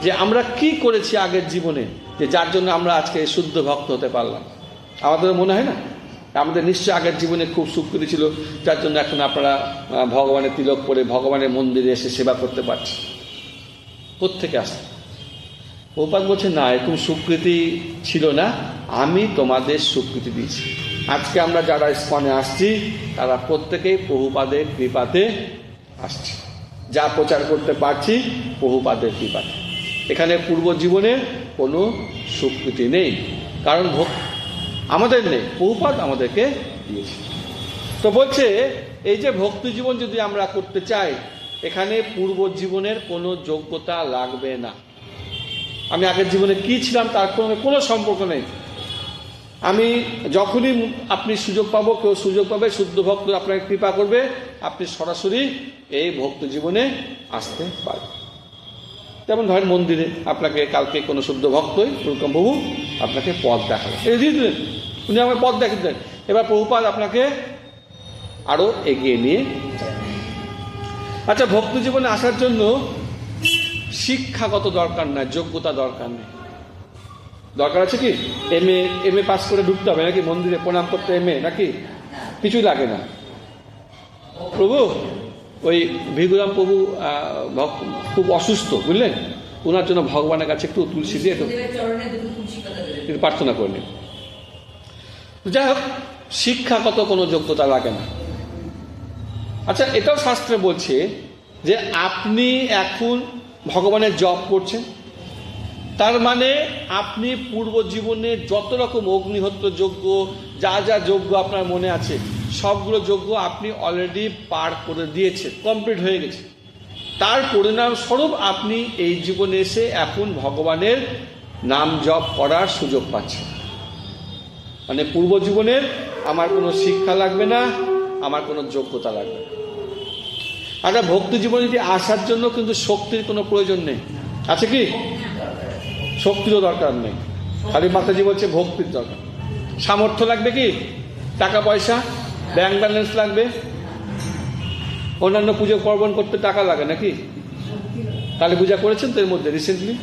যে আমরা কি করেছি আগের জীবনে যে যার জন্য আমরা আজকে শুদ্ধ ভক্ত হতে পারলাম। আমাদের মনে হয় না আমাদের নিশ্চয় আগের জীবনে খুব স্বীকৃতি ছিল, যার জন্য এখন আপনারা ভগবানের তিলক পরে ভগবানের মন্দিরে এসে সেবা করতে পারছেন। কোত্থেকে আসে? প্রভুপাদ বলছে না, এরকম স্বীকৃতি ছিল না, আমি তোমাদের স্বীকৃতি দিয়েছি। আজকে আমরা যারা ইস্কনে আসছি তারা প্রত্যেকেই প্রভুপাদের কৃপাতে আসছি। যা প্রচার করতে পারছি প্রভুপাদের কৃপাতে। এখানে পূর্ব জীবনে কোনো স্বীকৃতি নেই, কারণ আমাদের নেই, প্রভুপাদ আমাদেরকে দিয়েছে। তো বলছে এই যে ভক্তি জীবন যদি আমরা করতে চাই, এখানে পূর্ব জীবনের কোনো যোগ্যতা লাগবে না। আমি আগের জীবনে কি ছিলাম তার কোনো সম্পর্ক নেই। আমি যখনই আপনি সুযোগ পাবো, কেউ সুযোগ পাবে, শুদ্ধ ভক্ত আপনাকে কৃপা করবে, আপনি সরাসরি এই ভক্ত জীবনে আসতে পারবেন। যেমন ধরেন মন্দিরে আপনাকে কালকে কোনো শুদ্ধ ভক্তই প্রভু আপনাকে পথ দেখালেন, এই দিয়ে দিলেন, উনি আমাকে পথ দেখিয়ে দিলেন। এবার প্রভুপাদ আপনাকে আরো এগিয়ে নিয়ে যান। আচ্ছা, ভক্তি জীবনে আসার জন্য শিক্ষাগত দরকার নাই, যোগ্যতা দরকার নেই। দরকার আছে কি? এমএ পাস করে ঢুকতে হবে নাকি মন্দিরে প্রণাম করতে? এমএ নাকি? কিছুই লাগে না। প্রভু ওই ভিগুরাম প্রভু খুব অসুস্থ, বুঝলেন, ওনার জন্য ভগবানের কাছে একটু তুলসী দিয়ে একটু প্রার্থনা করে নিন। যাই হোক, শিক্ষাগত কোনো যোগ্যতা লাগে না। আচ্ছা, এটাও শাস্ত্রে বলছে যে আপনি এখন ভগবানের জপ করছেন, তার মানে আপনি পূর্ব জীবনে যত রকম অগ্নিহোত্র যজ্ঞ, যা যা যজ্ঞ আপনার মনে আছে, সবগুলো যজ্ঞ আপনি অলরেডি পার করে দিয়েছেন, কমপ্লিট হয়ে গেছে। তার পরিণাম স্বরূপ আপনি এই জীবনে এসে এখন ভগবানের নাম জপ করার সুযোগ পাচ্ছেন। মানে পূর্ব জীবনের আমার কোনো শিক্ষা লাগবে না, আমার কোনো যোগ্যতা লাগবে না। আচ্ছা, ভক্তি জীবনে যদি আসার জন্য কিন্তু শক্তির কোনো প্রয়োজন নেই, আছে কি? শক্তিরও দরকার নেই, খালি মাতাজি বলছে ভক্তির দরকার। সামর্থ্য লাগবে কি? টাকা পয়সা, ব্যাংক ব্যালেন্স লাগবে, অন্যান্য পুজো পার্বণ করতে টাকা লাগে নাকি? কালী পূজা করেছেন তো এর মধ্যে রিসেন্টলি,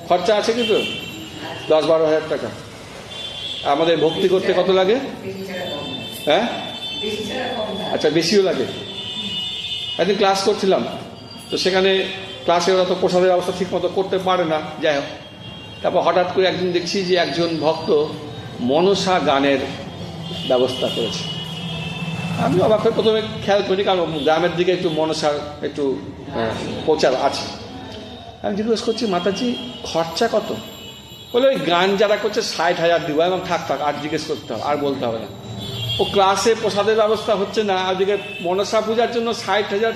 খরচা আছে কিন্তু 10-12 হাজার টাকা। আমাদের ভক্তি করতে কত লাগে? হ্যাঁ, আচ্ছা, বেশিও লাগে। একদিন ক্লাস করছিলাম, তো সেখানে ক্লাসে ওরা তো প্রসাদের ব্যবস্থা ঠিক মতো করতে পারে না। যাই হোক, তারপর হঠাৎ করে একদিন দেখছি যে একজন ভক্ত মনসা গানের ব্যবস্থা করেছে। আমি অবাক হয়ে প্রথমে খেয়াল করি, কারণ গ্রামের দিকে একটু মনসার একটু প্রচার আছে। আমি জিজ্ঞেস করছি, মাতাজি খরচা কত? বলে ওই গান যারা করছে 60,000 দিব। এবং থাক আর জিজ্ঞেস করতে হবে, আর বলতে হবে না। ও ক্লাসে প্রসাদের ব্যবস্থা হচ্ছে না, ওদিকে মনসা পূজার জন্য 60,000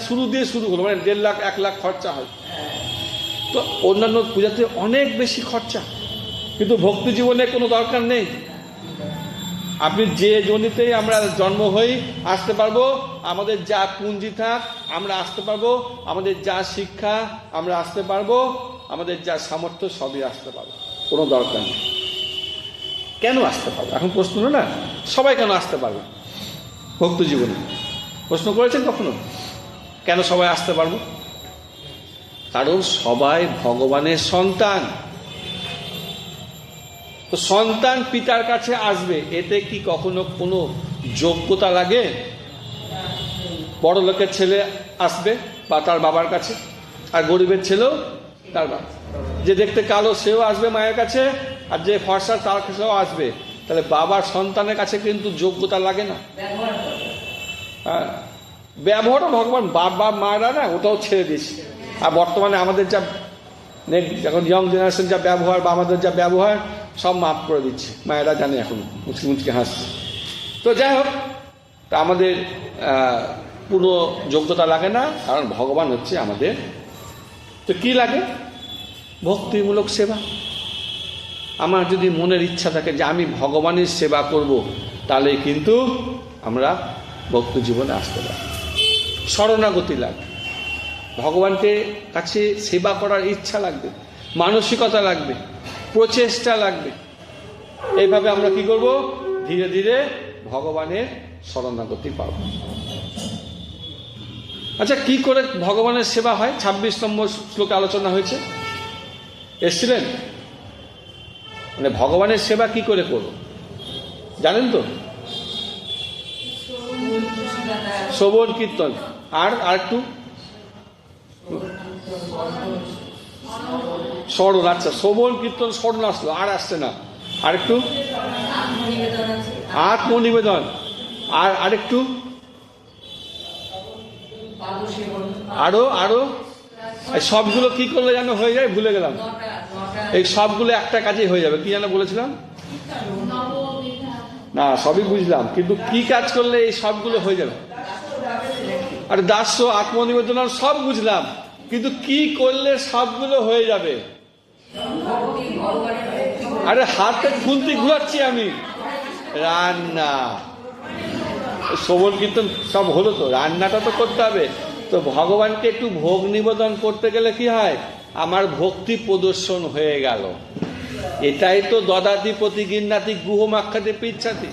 শুরু হলো, মানে 1.5 লাখ 1 লাখ খরচা হয়। তো অন্যান্য পূজাতে অনেক বেশি খরচা, কিন্তু ভক্তি জীবনে কোনো দরকার নেই। আপনি যে জনিতেই আমরা জন্ম হই আসতে পারবো, আমাদের যা পুঁজি থাক আমরা আসতে পারবো, আমাদের যা শিক্ষা আমরা আসতে পারবো, আমাদের যা সামর্থ্য সবই আসতে পারবো, কোনো দরকার নেই। কেন আসতে পারবো এখন প্রশ্ন না, সবাই কেন আসতে পারবে ভক্তি জীবনে? প্রশ্ন করেছেন কখনো কেন সবাই আসতে পারবো? কারণ সবাই ভগবানের সন্তান। তো সন্তান পিতার কাছে আসবে, এতে কি কখনো কোনো যোগ্যতা লাগে? বড় লোকের ছেলে আসবে বা তার বাবার কাছে, আর গরিবের ছেলেও তার বাবা। যে দেখতে কালো সেও আসবে মায়ের কাছে, আর যে ফর্সা তার কাছেও আসবে। তাহলে বাবার সন্তানের কাছে কিন্তু যোগ্যতা লাগে না? হ্যাঁ, ব্যবহারও ভগবান বাবা মারা না ওটাও ছেড়ে দিয়েছে। আর বর্তমানে আমাদের যা এখন ইয়ং জেনারেশন যা ব্যবহার বা আমাদের যা ব্যবহার সব মাফ করে দিচ্ছে, মায়েরা জানে, এখন মুচকি মুচকি হাসছে। তো যাই হোক, তা আমাদের পুরো যোগ্যতা লাগে না, কারণ ভগবান হচ্ছে আমাদের। তো কি লাগে? ভক্তিমূলক সেবা। আমার যদি মনের ইচ্ছা থাকে যে আমি ভগবানের সেবা করব, তাহলে কিন্তু আমরা ভক্তি জীবনে আসতে পারি। শরণাগতি লাগবে, ভগবানকে কাছে সেবা করার ইচ্ছা লাগবে, মানসিকতা লাগবে, প্রচেষ্টা লাগবে। এইভাবে আমরা কি করব? ধীরে ধীরে ভগবানের শরণাগতি পাব। আচ্ছা, কি করে ভগবানের সেবা হয়? 26 নম্বর শ্লোকে আলোচনা হয়েছে, এসছিলেন? মানে ভগবানের সেবা কি করে করব জানেন তো? শ্রবণ কীর্তন, আর একটু স্মরণ। আচ্ছা, শ্রবণ কীর্তন স্মরণ আসলো, আর আসছে না। আর একটু আত্মনিবেদন, আর আরেকটু আরো সবগুলো কি করলে যেন হয়ে যায়, ভুলে গেলাম। এই সবগুলো একটা কাজেই হয়ে যাবে, কি যেন বলেছিলাম না? সবই বুঝলাম, কিন্তু কি কাজ করলে এই সবগুলো হয়ে যাবে? আর দাস্য, আত্মনিবেদন সব বুঝলাম, কিন্তু কি করলে সবগুলো হয়ে যাবে? আরে হাতে খুন্তি ঘুরাচ্ছি আমি। রান্না, শ্রবণ কীর্তন সব হলো, তো রান্নাটা তো করতে হবে। তো ভগবানকে একটু ভোগ নিবেদন করতে গেলে কি হয়? আমার ভক্তি প্রদর্শন হয়ে গেল। এটাই তো দদাতি প্রতি গিন্নাতি গুহমাখ্যাতি পিচ্ছাতি।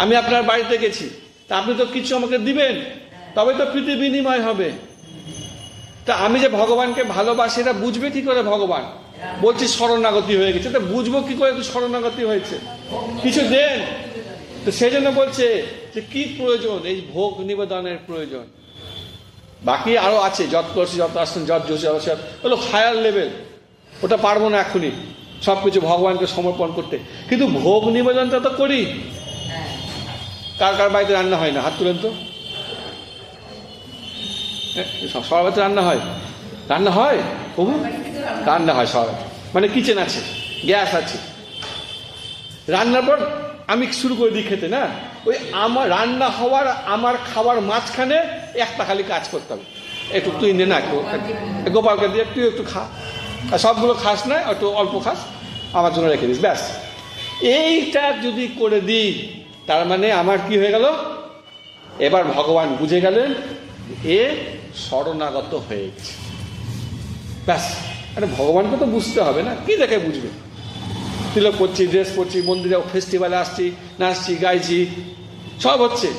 আমি আপনার বাড়িতে গেছি, তা আপনি তো কিছু আমাকে দিবেন, তবে তো প্রীতি বিনিময় হবে। তা আমি যে ভগবানকে ভালোবাসি এটা বুঝবে কি করে? ভগবান বলছি শরণাগতি হয়ে গেছে, তা বুঝবো কি করে শরণাগতি হয়েছে? কিছু দেন। তো সেই জন্য বলছে যে কি প্রয়োজন? এই ভোগ নিবেদনের প্রয়োজন। বাকি আরো আছে, যত করছি, যত আসছেন, যত জোশি, হলো হায়ার লেভেল, ওটা পারবো না এখনই সবকিছু ভগবানকে সমর্পণ করতে। কিন্তু ভোগ নিবেদনটা তো করি। কার কার বাড়িতে রান্না হয় না? হাত তুলেন তো। সবার বাড়িতে রান্না হয়? রান্না হয় প্রভু? রান্না হয় সবার, মানে কিচেন আছে, গ্যাস আছে। রান্নার পর আমি শুরু করে দিই খেতে, না? ওই আমার রান্না হওয়ার আমার খাবার মাঝখানে একটা খালি কাজ করতে হবে, একটু তুই নে না, একটু গোপালকে দিয়ে তুই একটু খা, আর সবগুলো খাস না, একটু অল্প খাস, আমার জন্য রেখে দিস, ব্যাস। এইটা যদি করে দিই, তার মানে আমার কি হয়ে গেল? এবার ভগবান বুঝে গেলেন এ শরণাগত হয়ে গেছে, ব্যাস। আরে ভগবানকে তো বুঝতে হবে না, কি দেখে বুঝবে? তিলক পরছি, ড্রেস পরছি, মন্দিরে ফেস্টিভ্যালে আসছি, নাচছি, গাইছি, সব হচ্ছে,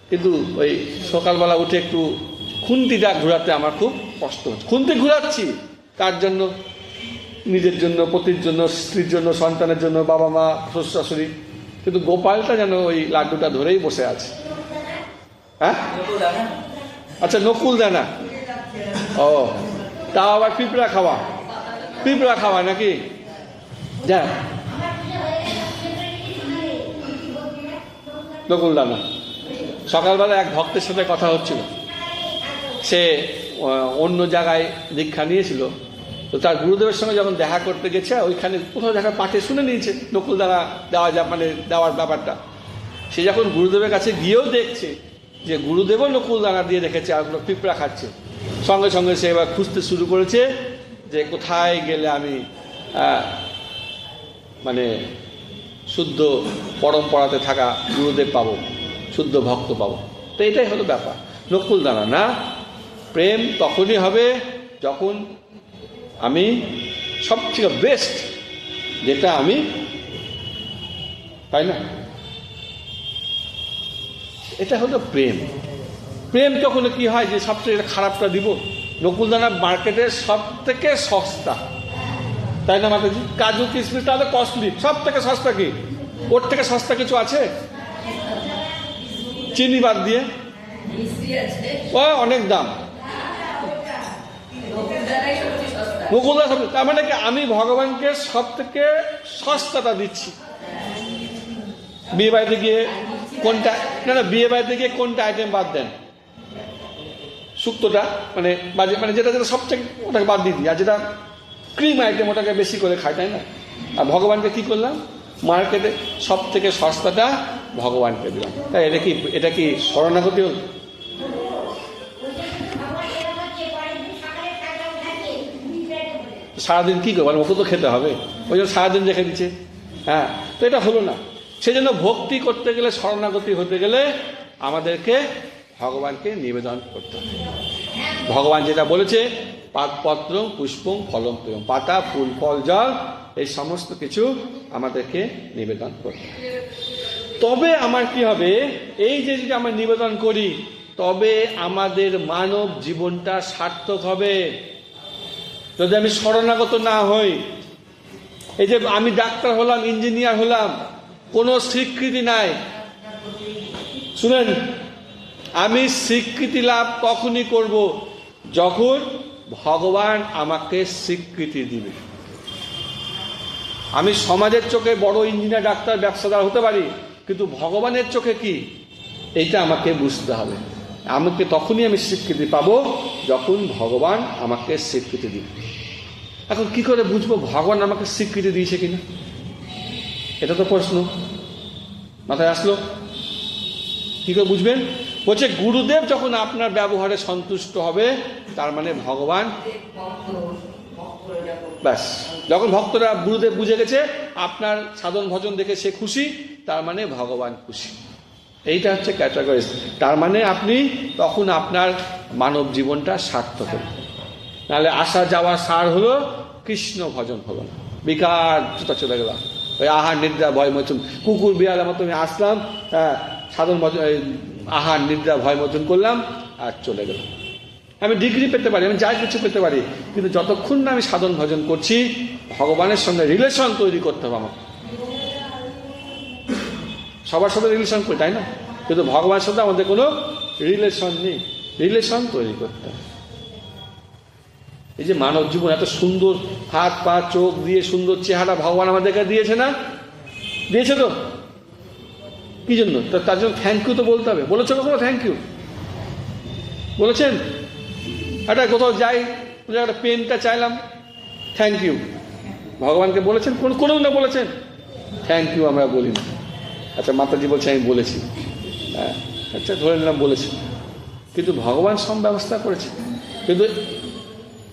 কিন্তু ওই সকালবেলা উঠে একটু খুন্তিটা ঘুরাতে আমার খুব কষ্ট হচ্ছে। খুন্তি ঘুরাচ্ছি কার জন্য? নিজের জন্য, পতির জন্য, স্ত্রীর জন্য, সন্তানের জন্য, বাবা মা, শ্বশুর শাশুড়ি। কিন্তু গোপালটা যেন ওই লাড্ডুটা ধরেই বসে আছে। হ্যাঁ, আচ্ছা, নকুল দানা। ও, তাও আবার পিঁপড়া খাওয়া, পিঁপড়া খাওয়া নাকি? যা, নকুল দানা। সকালবেলা এক ভক্তের সাথে কথা হচ্ছিল, সে অন্য জায়গায় দীক্ষা নিয়েছিল। তো তার গুরুদেবের সঙ্গে যখন দেখা করতে গেছে, ওইখানে কোথাও দেখা পাঠে শুনে নিয়েছে নকুল দানা দেওয়া যা, মানে দেওয়ার ব্যাপারটা। সে যখন গুরুদেবের কাছে গিয়েও দেখছে যে গুরুদেবও নকুল দানা দিয়ে রেখেছে আর পিঁপড়া খাচ্ছে, সঙ্গে সঙ্গে সে এবার খুঁজতে শুরু করেছে যে কোথায় গেলে আমি মানে শুদ্ধ পরম্পরাতে থাকা গুরুদেব পাবো, শুদ্ধ ভক্ত পাবো। তো এটাই হলো ব্যাপার। নকুল দানা না, প্রেম তখনই হবে যখন আমি সবচেয়ে বেস্ট যেটা আমি, তাই না? এটা হলো প্রেম। প্রেম তখন কি হয় যে সবচেয়ে খারাপটা দিব। নকুল দানা মার্কেটের সব থেকে সস্তা, তাই না মাতাজি? কাজু কিশমিশ তাহলে কস্টলি, সব থেকে সস্তা। কি ওর থেকে সস্তা কিছু আছে? চিনি বাদ দিয়ে ও অনেক দাম। নকুল দানা সব, তার মানে কি আমি ভগবানকে সব থেকে সস্তাটা দিচ্ছি। বিয়ে বাড়িতে গিয়ে কোনটা, না বিয়ে বাড়িতে গিয়ে কোনটা আইটেম বাদ দেন? শুক্তটা মানে মানে যেটা যেটা সবচেয়ে ওটাকে বাদ দিয়ে দিই, আর যেটা ক্রিম আইটেম ওটাকে বেশি করে খাই, তাই না? আর ভগবানকে কি করলাম? মার্কেটে সব থেকে সস্তাটা ভগবানকে দিলাম। তাই এটা কি শরণাগতি হল? সারাদিন কি করবো, ওকে তো খেতে হবে, ওই জন্য সারাদিন রেখে দিচ্ছে। হ্যাঁ, তো এটা হলো না। সেজন্য ভক্তি করতে গেলে, শরণাগতি হতে গেলে আমাদেরকে ভগবানকে নিবেদন করতে হবে। ভগবান যেটা বলেছে, পাতপত্র পুষ্পং ফলং তোয়ং, পাতা ফুল ফল জল এই সমস্ত কিছু আমাদেরকে নিবেদন করতে হবে। তবে আমার কি হবে, এই যে যদি আমরা নিবেদন করি তবে আমাদের মানব জীবনটা সার্থক হবে। যদি আমি শরণাগত না হই, এই যে আমি ডাক্তার হলাম, ইঞ্জিনিয়ার হলাম, কোনো স্বীকৃতি নাই। শুনেন, আমি স্বীকৃতি লাভ তখনই করব যখন ভগবান আমাকে স্বীকৃতি দিবে। আমি সমাজের চোখে বড় ইঞ্জিনিয়ার, ডাক্তার, ব্যবসাদার হতে পারি, কিন্তু ভগবানের চোখে কি, এইটা আমাকে বুঝতে হবে। আমাকে তখনই আমি স্বীকৃতি পাবো যখন ভগবান আমাকে স্বীকৃতি দিবে। এখন কি করে বুঝবো ভগবান আমাকে স্বীকৃতি দিয়েছে কিনা? এটা তো প্রশ্ন মাথায় আসলো। কি করে বুঝবেন? বলছে গুরুদেব যখন আপনার ব্যবহারে সন্তুষ্ট হবে, তার মানে ভগবান, ব্যাস। যখন ভক্তরা গুরুদেব বুঝে গেছে আপনার সাধন ভজন দেখে সে খুশি, তার মানে ভগবান খুশি। এইটা হচ্ছে ক্যাটাগরিজ। তার মানে আপনি তখন আপনার মানব জীবনটা সার্থক হল। নাহলে আসা যাওয়া সার হলো, কৃষ্ণ ভজন হলো না, বেকার চলে গেলাম। ওই আহার নিদ্রা ভয় মোচন, কুকুর বিড়ালের মতো আমি আসলাম, সাধন ভজন, আহার নিদ্রা ভয় মোচন করলাম আর চলে গেলাম। আমি ডিগ্রি পেতে পারি, আমি যা কিছু পেতে পারি, কিন্তু যতক্ষণ না আমি সাধন ভজন করছি, ভগবানের সঙ্গে রিলেশন তৈরি করতে হবে আমাকে। সবার সাথে রিলেশন করি, তাই না? কিন্তু ভগবানের সাথে আমাদের কোনো রিলেশন নেই। রিলেশন তৈরি করতে হবে। এই যে মানব জীবন এত সুন্দর, হাত পা চোখ দিয়ে সুন্দর চেহারা ভগবান আমাদেরকে দিয়েছে না? দিয়েছে তো? কি জন্য? তার জন্য থ্যাংক ইউ তো বলতে হবে। বলেছো কখনো থ্যাংক ইউ? বলেছেন? একটা কোথাও যাই, একটা পেনটা চাইলাম, থ্যাংক ইউ। ভগবানকে বলেছেন? কোনো না বলেছেন? থ্যাংক ইউ আমরা বলি না। আচ্ছা, মাতাজি বলছে আমি বলেছি, হ্যাঁ আচ্ছা ধরে নিলাম বলেছি, কিন্তু ভগবান সব ব্যবস্থা করেছে। কিন্তু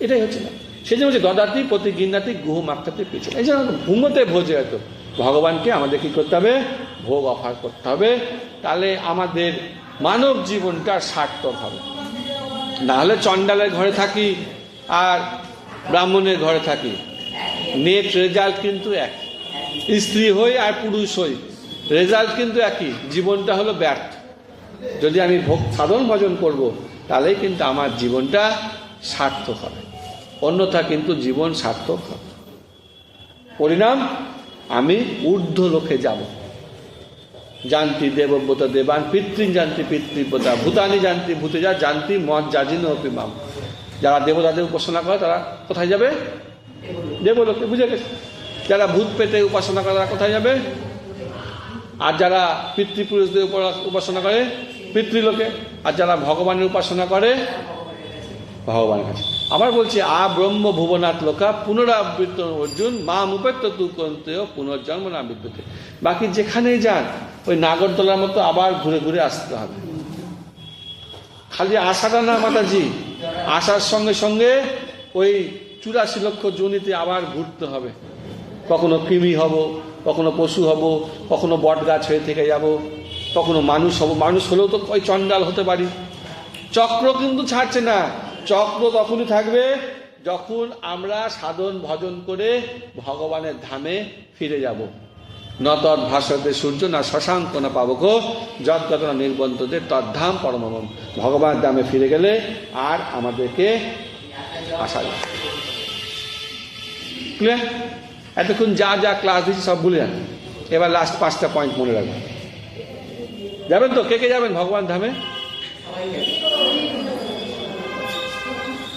এটাই হচ্ছে না। সেই জন্য হচ্ছে দদাতি প্রতি গিন্নাতি গুহ মাক্তাতে পিছনে। এই জন্য ঘুমোতে ভোজে হয়তো ভগবানকে আমাদের কি করতে হবে? ভোগ অফার করতে হবে। তাহলে আমাদের মানব জীবনটা সার্থক হবে। নাহলে চণ্ডালের ঘরে থাকি আর ব্রাহ্মণের ঘরে থাকি, নেট রেজাল্ট কিন্তু একই। স্ত্রী হই আর পুরুষ হই, রেজাল্ট কিন্তু একই। জীবনটা হলো ব্যর্থ। যদি আমি সাধন ভজন করব, তাহলেই কিন্তু আমার জীবনটা সার্থক হবে, অন্যথা কিন্তু জীবন সার্থক হবে। পরিণাম, আমি ঊর্ধ্ব লোকে যাব। জানতি দেবব্রতা দেবান, পিতৃন জানতি পিতৃব্রতা, ভূতানি জানতি ভূতেজা, জানতি মত জাজিন অপিমাম। যারা দেবতাদের উপাসনা করে তারা কোথায় যাবে? দেবলোকে। বুঝে গেছে? যারা ভূত পেতে উপাসনা করে তারা কোথায় যাবে? আর যারা পিতৃপুরুষদের উপাসনা করে পিতৃলোকে। আর যারা ভগবানের উপাসনা করে ভগবানের কাছে। আবার বলছে ব্রহ্ম ভুবনাথ লোকা পুনরাবৃত্ত অর্জুন মা মুপেত্য তু কন্তেয় পুনর্জন্ম না বিদ্যুতে। বাকি যেখানেই যান ওই নাগরদোলার মতো আবার ঘুরে ঘুরে আসতে হবে। খালি আশাটা না মাতাজি, আসার সঙ্গে সঙ্গে ওই 84 লক্ষ যোনিতে আবার ঘুরতে হবে। কখনো কৃমি হব, কখনো পশু হব, কখনো বট গাছ হয়ে থেকে যাব, কখনো মানুষ হব। মানুষ হলেও তো ওই চণ্ডাল হতে পারি। চক্র কিন্তু ছাড়ছে না। চক্র তখনই থাকবে যখন আমরা সাধন ভজন করে ভগবানের ধামে ফিরে যাব। ন তৎ ভাসতে সূর্য না শশাঙ্ক না পাবক যদ্গত না নির্বন্ততে তদ্ধাম পরমম। ভগবানের ধামে ফিরে গেলে আর আমাদেরকে আসা যায়। ক্লিয়ার? এতক্ষণ যা যা ক্লাস দিচ্ছি সব ভুলে যান। এবার লাস্ট 5টা পয়েন্ট মনে রাখবেন। যাবেন তো? কে কে যাবেন ভগবান ধামে?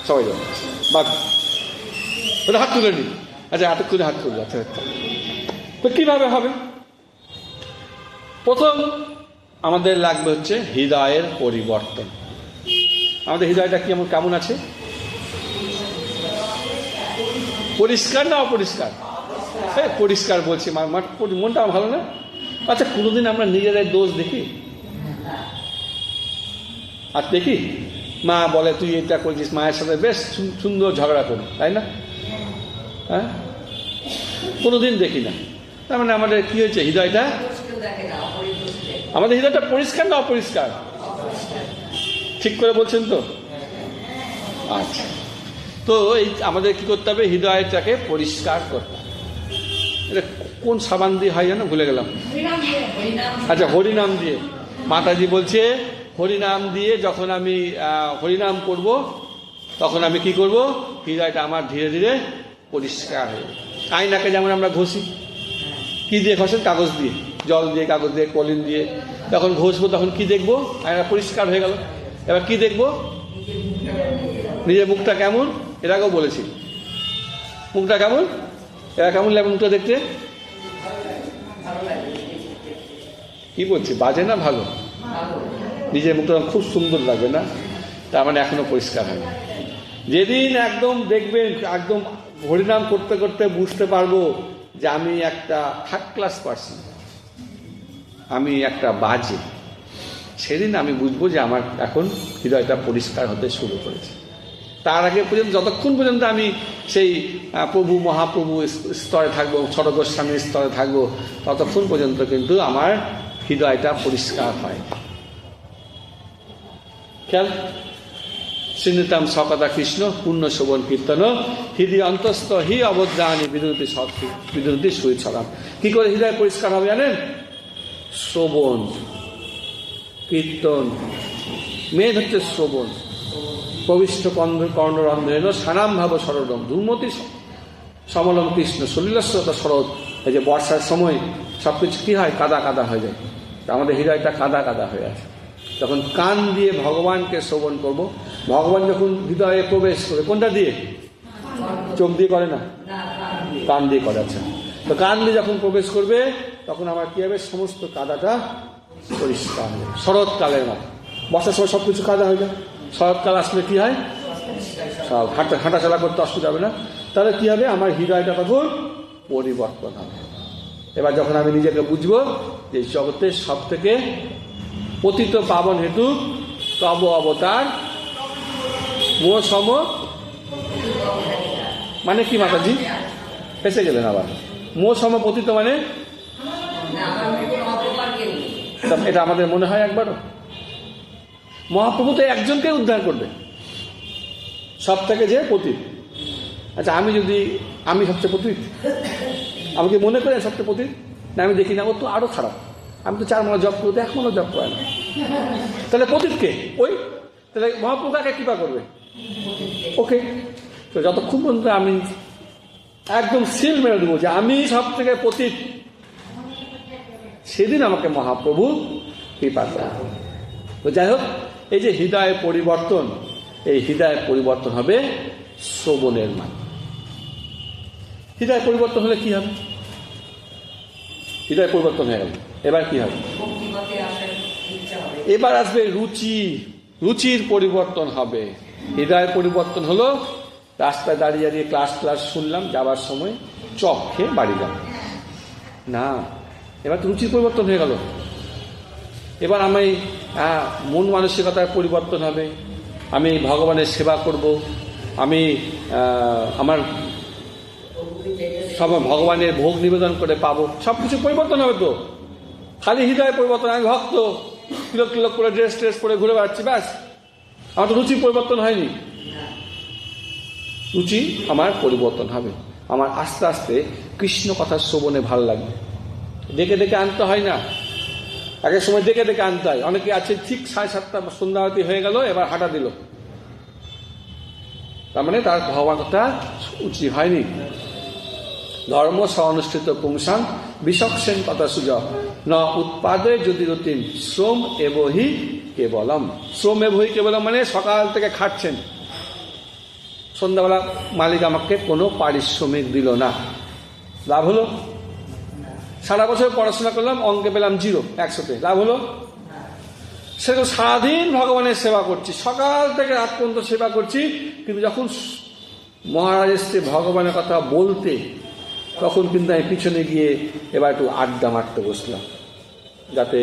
সবাই যাবেন। বাদ ওটা হাত তুলে নিন। আচ্ছা, এতক্ষণে হাত তুলে। আচ্ছা আচ্ছা, তো কিভাবে হবে? প্রথম আমাদের লাগবে হচ্ছে হৃদয়ের পরিবর্তন। আমাদের হৃদয়টা কেমন আছে? পরিষ্কার না অপরিষ্কার? হ্যাঁ, পরিষ্কার বলছি। মনটা ভালো না? আচ্ছা, কোনোদিন আমরা নিজেদের দোষ দেখি? আর দেখি মা বলে তুই এটা করছিস, মায়ের সাথে বেশ সুন্দর ঝগড়া করি, তাই না? হ্যাঁ, কোনোদিন দেখি না। তার মানে আমাদের কি হয়েছে? হৃদয়টা, আমাদের হৃদয়টা পরিষ্কার না অপরিষ্কার? ঠিক করে বলছেন তো? আচ্ছা, তো এই আমাদের কি করতে হবে? হৃদয়টাকে পরিষ্কার করতে হবে। এটা কোন সাবান দিয়ে হয় জানো? ভুলে গেলাম। আচ্ছা, হরিনাম দিয়ে। মাতাজি বলছে হরিনাম দিয়ে যখন আমি হরিনাম করব তখন আমি কি করব? হৃদয়টা আমার ধীরে ধীরে পরিষ্কার হয়ে যাবে। আয়নাকে যেমন আমরা ঘষি, কি দিয়ে ঘষেন? কাগজ দিয়ে, জল দিয়ে, কাগজ দিয়ে, কলিন দিয়ে। যখন ঘষবো তখন কি দেখবো? আয়না পরিষ্কার হয়ে গেল। এবার কি দেখবো? নিজের মুখটা কেমন? এর আগেও বলেছি, মুখটা কেমন? এরা কেমন লাগে মুখটা দেখতে? কি বলছি, বাজে না ভালো? নিজের মুখটা খুব সুন্দর লাগবে না? তার মানে এখনো পরিষ্কার হয় না। যেদিন একদম দেখবেন, একদম হরিনাম করতে করতে বুঝতে পারবো যে আমি একটা থার্ড ক্লাস পার্সন, আমি একটা বাজে, সেদিন আমি বুঝবো যে আমার এখন হৃদয়টা পরিষ্কার হতে শুরু করেছে। তার আগে পর্যন্ত, যতক্ষণ পর্যন্ত আমি সেই প্রভু মহাপ্রভু স্তরে থাকবো, ছোট গোস্বামীর স্তরে থাকবো, ততক্ষণ পর্যন্ত কিন্তু আমার হৃদয়টা পরিষ্কার হয়। খেয়াল, শ্রীনিতাম সকদা কৃষ্ণ পূর্ণ শোভন কীর্তন হৃদয় অন্তস্থ হি অবদ্রাণী বিদুরতি সুই ছড়াম। কি করে হৃদয় পরিষ্কার হবে জানেন? শ্রবণ কীর্তন। মেন হচ্ছে শ্রবণ। প্রবিষ্ট কর্ণরন্ধ্রেণ সানাম ভাব সরলম ধূমতি সমলম কৃষ্ণ সলিলস্বতা শরৎ। এই যে বর্ষার সময় সবকিছু কি হয়? কাদা কাদা হয়ে যায়। আমাদের হৃদয়টা কাদা কাদা হয়ে আছে। যখন কান দিয়ে ভগবানকে শ্রবণ করব, ভগবান যখন হৃদয়ে প্রবেশ করে, কোনটা দিয়ে? চোখ দিয়ে করে না, কান দিয়ে করে। আচ্ছা, তো কান দিয়ে যখন প্রবেশ করবে তখন আমার কি হবে? সমস্ত কাদাটা পরিষ্কার হবে। শরৎকালের মতো, বর্ষার সময় সবকিছু কাদা হয়ে যায়। শরৎকাল আসলে কি হয়? সব হাঁটাচলা করতে অসুবিধা হবে না। তাহলে কি হবে? আমার হৃদয়টা তখন পরিবর্তন হবে। এবার যখন আমি নিজেকে বুঝবো যে জগতের সব থেকে পতিত পাবন হেতু তব অবতার মোহ সম, মানে কি মাতাজি? ফেসে গেলেন আবার। মোহ সম পতিত মানে এটা আমাদের মনে হয় একবারও? মহাপ্রভু তো একজনকে উদ্ধার করবে সব থেকে, যে পতিত। আচ্ছা, আমি সবচেয়ে পতিত? আমাকে মনে করে সবচেয়ে পতিত না? আমি দেখি না, ও তো আরো খারাপ। আমি তো 4 মাস জব করতে, 1 মাসও জব করে না। তাহলে পতিতকে ওই, তাহলে মহাপ্রভু কাকে কৃপা করবে? ওকে। তো যতক্ষণ পর্যন্ত আমি একদম সিল মেরে দেবো যে আমি সব থেকে পতিত, সেদিন আমাকে মহাপ্রভু কৃপা করে। তো যাই হোক, এই যে হৃদয় পরিবর্তন, এই হৃদয় পরিবর্তন হবে শ্রবণের মাধ্যমে। হৃদয় পরিবর্তন হলে কি হবে? হৃদয় পরিবর্তন হয়ে গেল, এবার কি হবে? এবার আসবে রুচি। রুচির পরিবর্তন হবে। হৃদয়ের পরিবর্তন হলো, রাস্তায় দাঁড়িয়ে দাঁড়িয়ে ক্লাস শুনলাম, যাবার সময় চপ খেয়ে বাড়ি যাব না, এবার তো রুচির পরিবর্তন হয়ে গেল। এবার আমি মন মানসিকতার পরিবর্তন হবে, আমি ভগবানের সেবা করব, আমি আমার সব ভগবানের ভোগ নিবেদন করে পাবো, সব কিছু পরিবর্তন হবে। তো খালি হৃদয় পরিবর্তন, আমি ভক্ত তিলক তিলক করে ড্রেস পরে ঘুরে বেড়াচ্ছি, ব্যাস, আমার তো রুচির পরিবর্তন হয়নি। রুচি আমার পরিবর্তন হবে, আমার আস্তে আস্তে কৃষ্ণ কথার শ্রবণে ভালো লাগবে। দেখে দেখে আনতে হয় না, আগের সময় দেখে দেখে আনতে হয়। অনেকে আছে ঠিক 7:30 সন্ধ্যা আরতি হয়ে গেল, এবার হাঁটা দিল, তার মানে তার ভগবান কথা উচিত হয়নি। ধর্ম সনুষ্ঠিত পুংসাং বিচক্ষণ কথা সুযোগ ন উৎপাদে যদি রতিন শ্রম এবহি কেবলম। শ্রম এবহি কেবলম মানে সকাল থেকে খাটছেন, সন্ধ্যাবেলা মালিক আমাকে কোনো পারিশ্রমিক দিল না, লাভ হলো? সারা বছর পড়াশোনা করলাম, অঙ্কে পেলাম 0, 100-তে, লাভ হলো? সেরকম সারাদিন ভগবানের সেবা করছি, সকাল থেকে রাত পর্যন্ত সেবা করছি, কিন্তু যখন মহারাজ এসছে ভগবানের কথা বলতে, তখন কিন্তু আমি পিছনে গিয়ে এবার একটু আড্ডা মারতে বসলাম, যাতে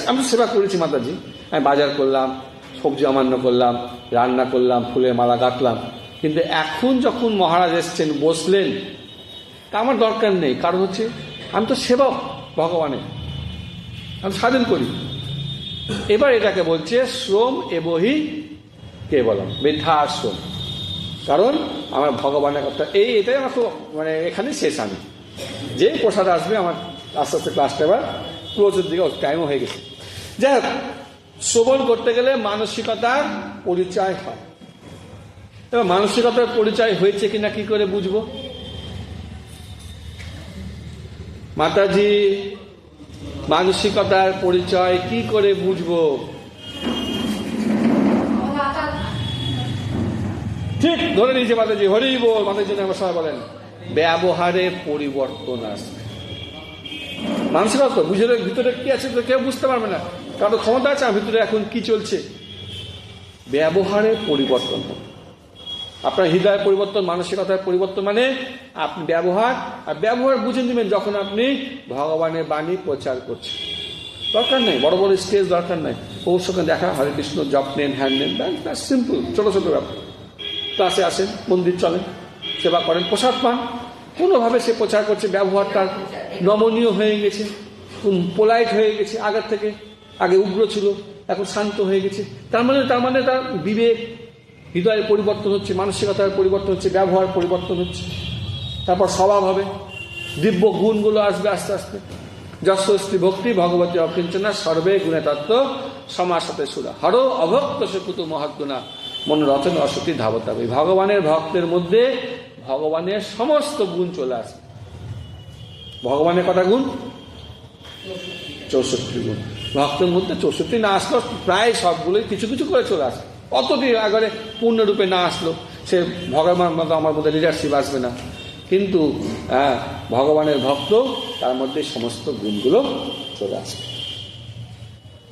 আমি তো সেবা করেছি মাতাজি, আমি বাজার করলাম, সবজি অমান্য করলাম, রান্না করলাম, ফুলের মালা গাঁথলাম, কিন্তু এখন যখন মহারাজ এসছেন বসলেন, তা আমার দরকার নেই। কারণ হচ্ছে আমি তো সেবক ভগবানের, আমি সাধন করি। এবার এটাকে বলছে শ্রম এবহি কেবলম, বৃথা শ্রম। কারণ আমার ভগবানের কথা এটাই আমার খুব এখানে শেষ। আমি যে প্রসাদ আসবে, আমার আস্তে আস্তে ক্লাসটা এবার ক্লোজের দিকে টাইমও হয়ে গেছে। যাই হোক, শ্রবণ করতে গেলে মানসিকতার পরিচয় হয়। এবার মানসিকতার পরিচয় হয়েছে কিনা কি করে বুঝবো? মাতাজি, মানসিকতার পরিচয় কি করে বুঝবো? ঠিক ধরে নিয়েছে মাতাজি, হরি বল। মাতাজি আমার সবাই বলেন ব্যবহারে পরিবর্তন আসবে। মানসিকতা বুঝে ভিতরে কি আছে কেউ বুঝতে পারবে না, কারণ ক্ষমতা আছে আমার ভিতরে এখন কি চলছে। ব্যবহারে পরিবর্তন হবে, আপনার হৃদয় পরিবর্তন, মানসিকতার পরিবর্তন, মানে আপনি ব্যবহার বুঝে নেবেন যখন আপনি ভগবানের বাণী প্রচার করছেন। দরকার নেই বড় বড় স্টেজ, দরকার নেই ওর সঙ্গে দেখা, হরে কৃষ্ণ জপ নেন, হ্যান্ড নেন, দ্যাটস সিম্পল, ছোট ছোট ব্যাপার। ক্লাসে আসেন, মন্দির চলেন, সেবা করেন, প্রসাদ পান, কোনোভাবে সে প্রচার করছে, ব্যবহারটা নমনীয় হয়ে গেছে, পোলাইট হয়ে গেছে আগের থেকে। আগে উগ্র ছিল, এখন শান্ত হয়ে গেছে। তার মানে তার বিবেক, হৃদয়ের পরিবর্তন হচ্ছে, মানসিকতার পরিবর্তন হচ্ছে, ব্যবহার পরিবর্তন হচ্ছে। তারপর স্বভাব হবে, দিব্য গুণগুলো আসবে আস্তে আস্তে। যশস্তি ভক্তি ভগবতী অকিঞ্চনা সর্বে গুণে তত্ত্ব সমাসতে সুরা হর অভক্ত সে কুতু মহাগুণা মনোরথন অসতি ধাবত হবে। ভগবানের ভক্তের মধ্যে ভগবানের সমস্ত গুণ চলে আসবে। ভগবানের কটা গুণ? 64 গুণ। ভক্তের মধ্যে 64 না আসলো, প্রায় সবগুলোই কিছু কিছু করে চলে আসবে। অতটি আগে পূর্ণরূপে না আসলো, সে ভগবান মতো আমার মধ্যে লিডারশিপ আসবে না, কিন্তু ভগবানের ভক্ত, তার মধ্যে সমস্ত গুণগুলো চলে আসবে।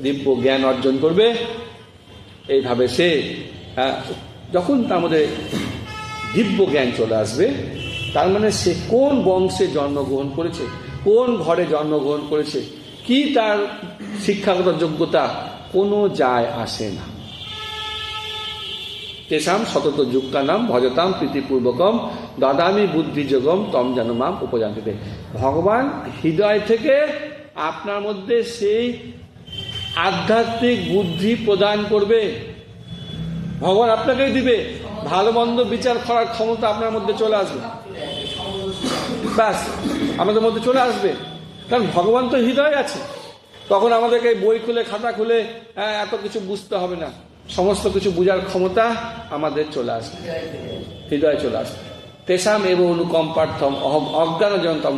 দিব্য জ্ঞান অর্জন করবে। এইভাবে সে যখন তার মধ্যে দিব্য জ্ঞান চলে আসবে, তার মানে সে কোন বংশে জন্মগ্রহণ করেছে, কোন ঘরে জন্মগ্রহণ করেছে, কি তার শিক্ষাগত যোগ্যতা, কোনো যায় আসে না। তেসাম সতত যুক্তা নাম ভজতাম প্রীতিপূর্বকম দদামি বুদ্ধিযোগম তম যেন মাম উপজানতে। ভগবান হৃদয় থেকে আপনার মধ্যে সেই আধ্যাত্মিক বুদ্ধি প্রদান করবে, ভগবান আপনাকেই দিবে। ভালো মন্দ বিচার করার ক্ষমতা আপনার মধ্যে চলে আসবে, ব্যাস আমাদের মধ্যে চলে আসবে। কারণ ভগবান তো হৃদয় আছে। তখন আমাদেরকে বই খুলে খাতা খুলে এত কিছু বুঝতে হবে না, সমস্ত কিছু বোঝার ক্ষমতা আমাদের চলে আসবে, হৃদয়ে চলে আসবে। তেসাম এবং অনুকম্পার্থম অজ্ঞান জনতম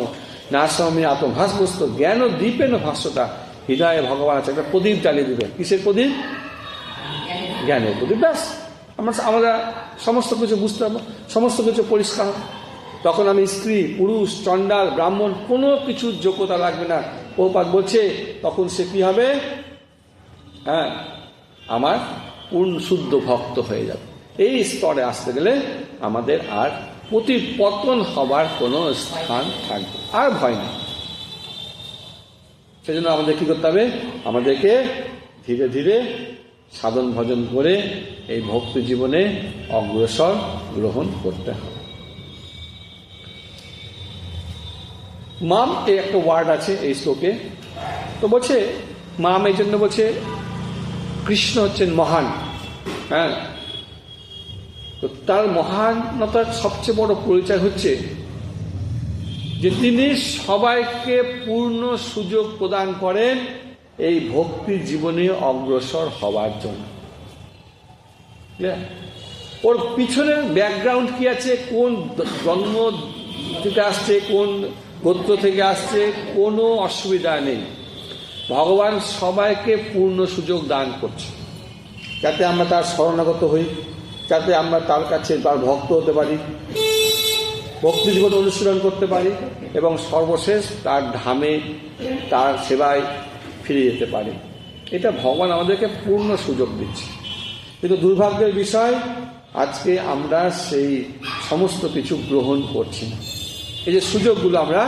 নাশমি আত্মভাসবস্ত জ্ঞান দ্বীপেন ভাষ্যতা। হৃদয়ে ভগবান আছে, একটা প্রদীপ জ্বালিয়ে দিবে। কিসের প্রদীপ? জ্ঞানের প্রদীপ। ব্যাস আমরা সমস্ত কিছু বুঝতে পারবো, সমস্ত কিছু পরিষ্কার হবে। তখন আমি স্ত্রী, পুরুষ, চণ্ডাল, ব্রাহ্মণ, কোনো কিছুর যোগ্যতা লাগবে না। প্রভুপাদ বলছে তখন সে কি হবে? আমার পূর্ণ শুদ্ধ ভক্ত হয়ে যাবে। এই স্তরে আসতে গেলে আমাদের আর পতিপতন হবার কোনো স্থান থাকবে, আর ভয় নেই। সেজন্য আমাদের কি করতে হবে? আমাদেরকে ধীরে ধীরে সাধন ভজন করে এই ভক্তি জীবনে অগ্রসর গ্রহণ করতে হবে। মাম এই একটা ওয়ার্ড আছে এই শ্লোকে, তো বলছে মাম এই জন্য বলছে কৃষ্ণ হচ্ছেন মহান। হ্যাঁ, তো তার মহানতার সবচেয়ে বড় পরিচয় হচ্ছে যে তিনি সবাইকে পূর্ণ সুযোগ প্রদান করেন এই ভক্তি জীবনে অগ্রসর হওয়ার জন্য। ওর পিছনের ব্যাকগ্রাউন্ড কি আছে, কোন জন্ম থেকে আসছে, কোন গোত্র থেকে আসছে, কোনো অসুবিধা নেই। ভগবান সবাইকে পূর্ণ সুযোগ দান করছে যাতে আমরা তার শরণাগত হই, যাতে আমরা তার কাছে তার ভক্ত হতে পারি, ভক্তি জীবন অনুশীলন করতে পারি এবং সর্বশেষ তার ধামে তার সেবায় ফিরে যেতে পারি। এটা ভগবান আমাদেরকে পূর্ণ সুযোগ দিচ্ছে। কিন্তু দুর্ভাগ্যের বিষয়, আজকে আমরা সেই সমস্ত কিছু গ্রহণ করছি না। এই যে সুযোগগুলো আমরা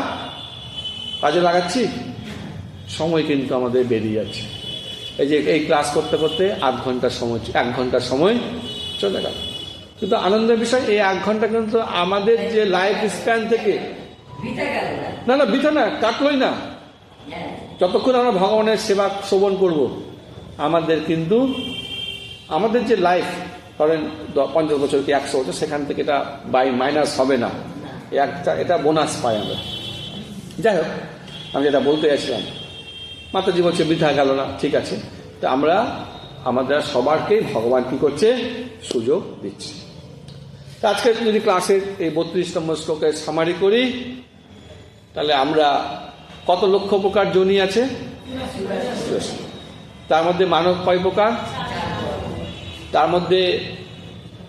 কাজে লাগাচ্ছি, সময় কিন্তু আমাদের বেরিয়ে যাচ্ছে। এই যে এই ক্লাস করতে করতে 1 ঘন্টার সময় চলে গেল। কিন্তু আনন্দের বিষয়, এই 1 ঘন্টা কিন্তু আমাদের যে লাইফ স্প্যান থেকে না বৃথা না, কাটলই না। যতক্ষণ আমরা ভগবানের সেবা শ্রবণ করব, আমাদের কিন্তু আমাদের যে লাইফ, ধরেন 50 বছর কি 100 বছর, সেখান থেকে এটা মাইনাস হবে না, এটা বোনাস পাই আমরা। যাই হোক, আমি যেটা বলতে চাইছিলাম, মাতাজি বলছে বৃথা গেল না, ঠিক আছে। তো আমাদের সবারকেই ভগবান কি করছে? সুযোগ দিচ্ছে। তা আজকে যদি ক্লাসের এই 32 নম্বর শ্লোকের সামারি করি, তাহলে আমরা কত লক্ষ প্রকার যোনি আছে? তার মধ্যে মানব কয় প্রকার? তার মধ্যে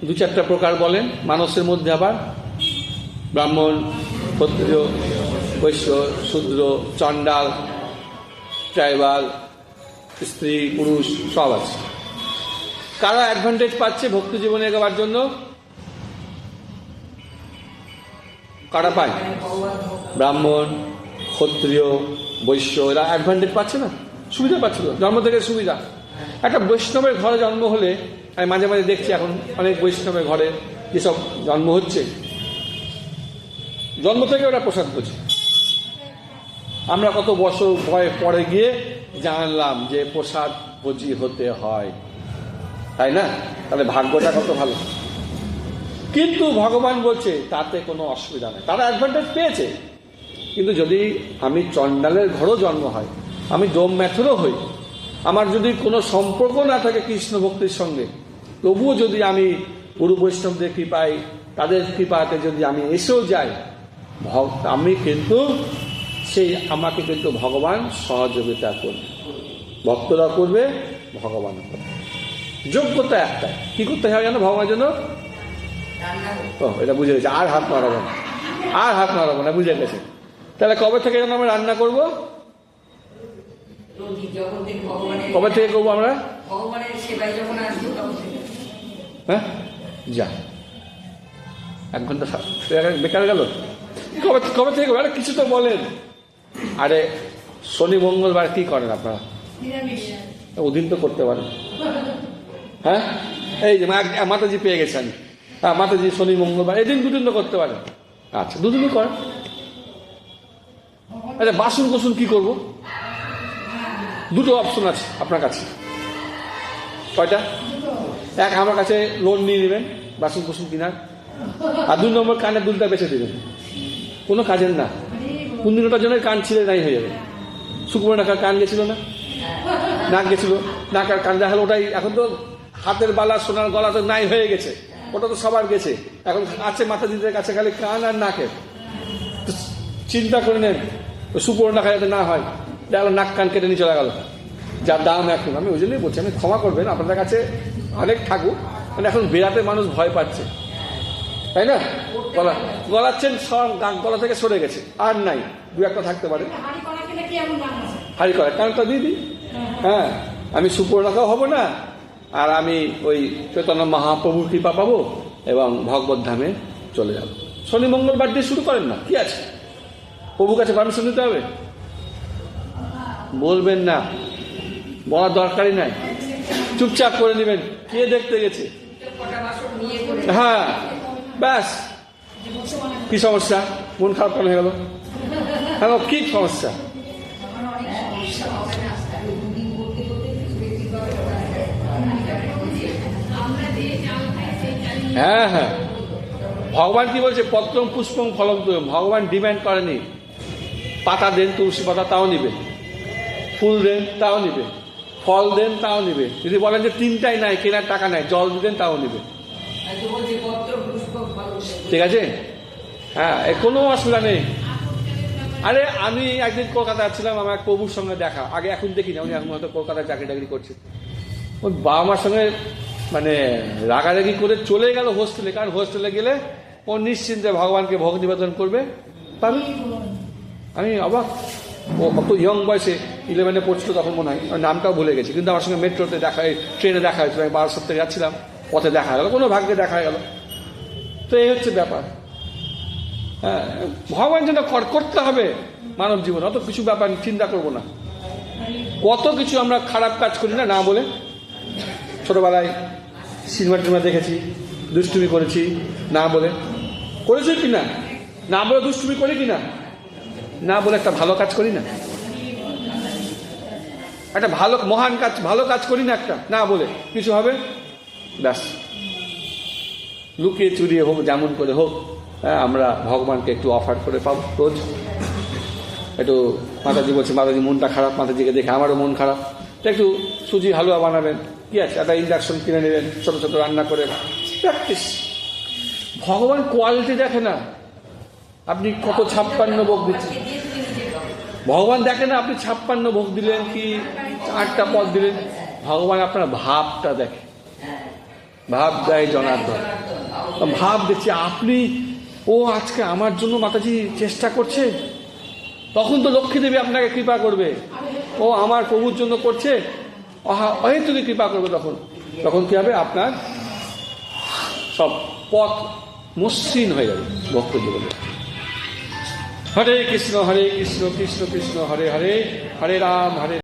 2-4টা প্রকার বলেন। মানুষের মধ্যে আবার ব্রাহ্মণ, ক্ষত্রিয়, বৈশ্য, শূদ্র, চণ্ডাল, ট্রাইবাল, স্ত্রী, পুরুষ সব আছে। কারা অ্যাডভান্টেজ পাচ্ছে ভক্তি জীবনে এগোবার জন্য? কারা পায়? ব্রাহ্মণ, ক্ষত্রিয়, বৈশ্য, এরা অ্যাডভান্টেজ পাচ্ছে না, সুবিধা পাচ্ছে না, জন্ম থেকে সুবিধা। একটা বৈষ্ণবের ঘরে জন্ম হলে, আমি মাঝে মাঝে দেখছি এখন অনেক বৈষ্ণবের ঘরে যেসব জন্ম হচ্ছে, জন্ম থেকে ওরা প্রসাদ বোঝে। আমরা কত বছর পরে গিয়ে জানলাম যে প্রসাদ ভোজি হতে হয়, তাই না? তাহলে ভাগ্যটা কত ভালো। কিন্তু ভগবান বলছে তাতে কোনো অসুবিধা নেই, তারা অ্যাডভান্টেজ পেয়েছে। কিন্তু যদি আমি চণ্ডালের ঘরও জন্ম হয়, আমি ডোম ম্যাথরও হই, আমার যদি কোনো সম্পর্ক না থাকে কৃষ্ণ ভক্তির সঙ্গে, তবুও যদি আমি গুরু বৈষ্ণবদের কৃপায়, তাদের কৃপাতে যদি আমি এসেও যাই, আমি কিন্তু আমাকে কিন্তু ভগবান সহযোগিতা করবে, ভক্তরা করবে, ভগবান করবে। যোগ্যতা একটাই, কি করতে হয় জানো ভগবানের জন্য? এটা বুঝে গেছে, আর হাত নাড়াবো না, বুঝে গেছে। তাহলে কবে থেকে যেন আমরা রান্না করবো? কবে থেকে করবো আমরা? হ্যাঁ, যা 1 ঘন্টা বেকার গেল। কবে থেকে? আরে কিছু তো বলেন। আরে শনি মঙ্গলবার কি করেন আপনারা? ওদিন তো করতে পারেন। হ্যাঁ, এই যে মাতাজি পেয়ে গেছেন, হ্যাঁ মাতাজি শনি মঙ্গলবার এদিন 2 দিন তো করতে পারেন। আচ্ছা, 2 দিনই করেন। আচ্ছা, বাসন কোসন কি করবো? 2টো অপশন আছে আপনার কাছে। কয়টা? এক, আমার কাছে লোন নিয়ে নেবেন বাসন কোসন কিনার, আর 2 নম্বর কানের দুলটা বেঁচে দেবেন। কোনো কাজের না, 15টার জন্য কান ছিঁড়ে নাই হয়ে যাবে। শুক্রবার নাকার কান গেছিল না, নাক গেছিল, নাক আর কান দেখা হলো, ওটাই এখন তো হাতের বালা, সোনার গলা তো নাই হয়ে গেছে, ওটা তো সবার গেছে। এখন আছে মাতাজিদের কাছে খালি কান আর নাকের। চিন্তা করে নেন সুপর নাকা যাতে না হয়, দেখলো নাক কান কেটে নিয়ে চলে গেল, যার দাম এখন। আমি ওই জন্যই বলছি, আমি ক্ষমা করবেন, আপনাদের কাছে অনেক থাকুক, মানে এখন বেড়াতে মানুষ ভয় পাচ্ছে, তাই না? গলার চেন সব গলা থেকে সরে গেছে, আর নাই, 2-1টা থাকতে পারে। হাড়ি করা কারণটা দিয়ে দিই। হ্যাঁ, আমি সুপর্ণাকাও হব না, আর আমি ওই চৈতন্য মহাপ্রভুর কৃপা পাবো এবং ভগবত ধামে চলে যাব। শনি মঙ্গলবার দিয়ে শুরু করেন না, কি আছে? প্রভুর কাছে পারমিশন নিতে হবে? বলবেন না, বলার দরকারই নাই, চুপচাপ করে নেবেন। কে দেখতে গেছে? হ্যাঁ, ব্যাস। কি সমস্যা? মন খারাপ কেন হয়ে গেল? হ্যাঁ, কি সমস্যা? হ্যাঁ হ্যাঁ, ভগবান কি বলছে? পত্রম পুষ্পম ফলম তুম। ভগবান ডিমান্ড করেনি পাতা দেন, তুলসী পাতা, তাও নিবে। ফুল দেন, তাও নিবে। ফল দেন, তাও নিবে। যদি বলেন যে তিনটাই নাই, কেনার টাকা নাই, জল দিতেন, তাও নিবে। ঠিক আছে? হ্যাঁ, কোনো অসুবিধা নেই। আরে আমি একদিন কলকাতায় ছিলাম, আমার প্রভুর সঙ্গে দেখা, আগে এখন দেখি না, উনি এখন হয়তো কলকাতায় চাকরি টাকরি করছে। ওই বাবা মার সঙ্গে মানে রাগারাগি করে চলে গেল হোস্টেলে, কারণ হোস্টেলে গেলে ও নিশ্চিন্তে ভগবানকে ভোগ নিবেদন করবে, পাবে। আমি অবাক, ও কত ইয়ং বয়সে 11-এ পড়ছিল তখন মনে হয়, নামটাও ভুলে গেছি, কিন্তু আমার সঙ্গে মেট্রোতে দেখা, ট্রেনে দেখা হয়েছিল। আমি 12 সপ্তাহে যাচ্ছিলাম, পথে দেখা গেল, কোনো ভাগ্যে দেখা গেল। তো এই হচ্ছে ব্যাপার। হ্যাঁ, ভগবান যেন করতে হবে মানব জীবন, অত কিছু ব্যাপার চিন্তা করবো না। কত কিছু আমরা খারাপ কাজ করি না, না বলে। ছোটবেলায় সিনেমা টিনেমা দেখেছি, দুষ্টুমি করেছি না বলে। করেছি কি না? না বলে দুষ্টুমি করি কি না? না বলে একটা ভালো কাজ করি না? একটা ভালো মহান কাজ, ভালো কাজ করি না একটা, না বলে কিছু হবে? ব্যাস, লুকিয়ে চুরিয়ে হোক, যেমন করে হোক, হ্যাঁ, আমরা ভগবানকে একটু অফার করে পাবো রোজ। একটু মাতাজি বলছে, মাতাজি মনটা খারাপ, মাতাজিকে দেখে আমারও মন খারাপ, একটু সুজি হালুয়া বানাবেন, কি আছে, একটা ইন্ডাকশন কিনে নেবেন, ছোট ছোট রান্না করে প্র্যাকটিস। ভগবান কোয়ালিটি দেখে না আপনি কত 56 ভোগ দিচ্ছেন। ভগবান দেখে না আপনি 56 ভোগ দিলেন কি 8টা পদ দিলেন। ভগবান আপনার ভাবটা দেখে। ভাব দেয় জনার্দন, ভাব দেখছে আপনি, ও আজকে আমার জন্য মাতাজি চেষ্টা করছে, তখন তো লক্ষ্মী দেবী আপনাকে কৃপা করবে। ও আমার প্রভুর জন্য করছে, অহেতুকি কৃপা করবে। তখন কি হবে? আপনার সব পথ মসৃণ হয়ে যাবে ভক্ত জীবনে। হরে কৃষ্ণ কৃষ্ণ কৃষ্ণ হরে হরে, হরে রাম হরে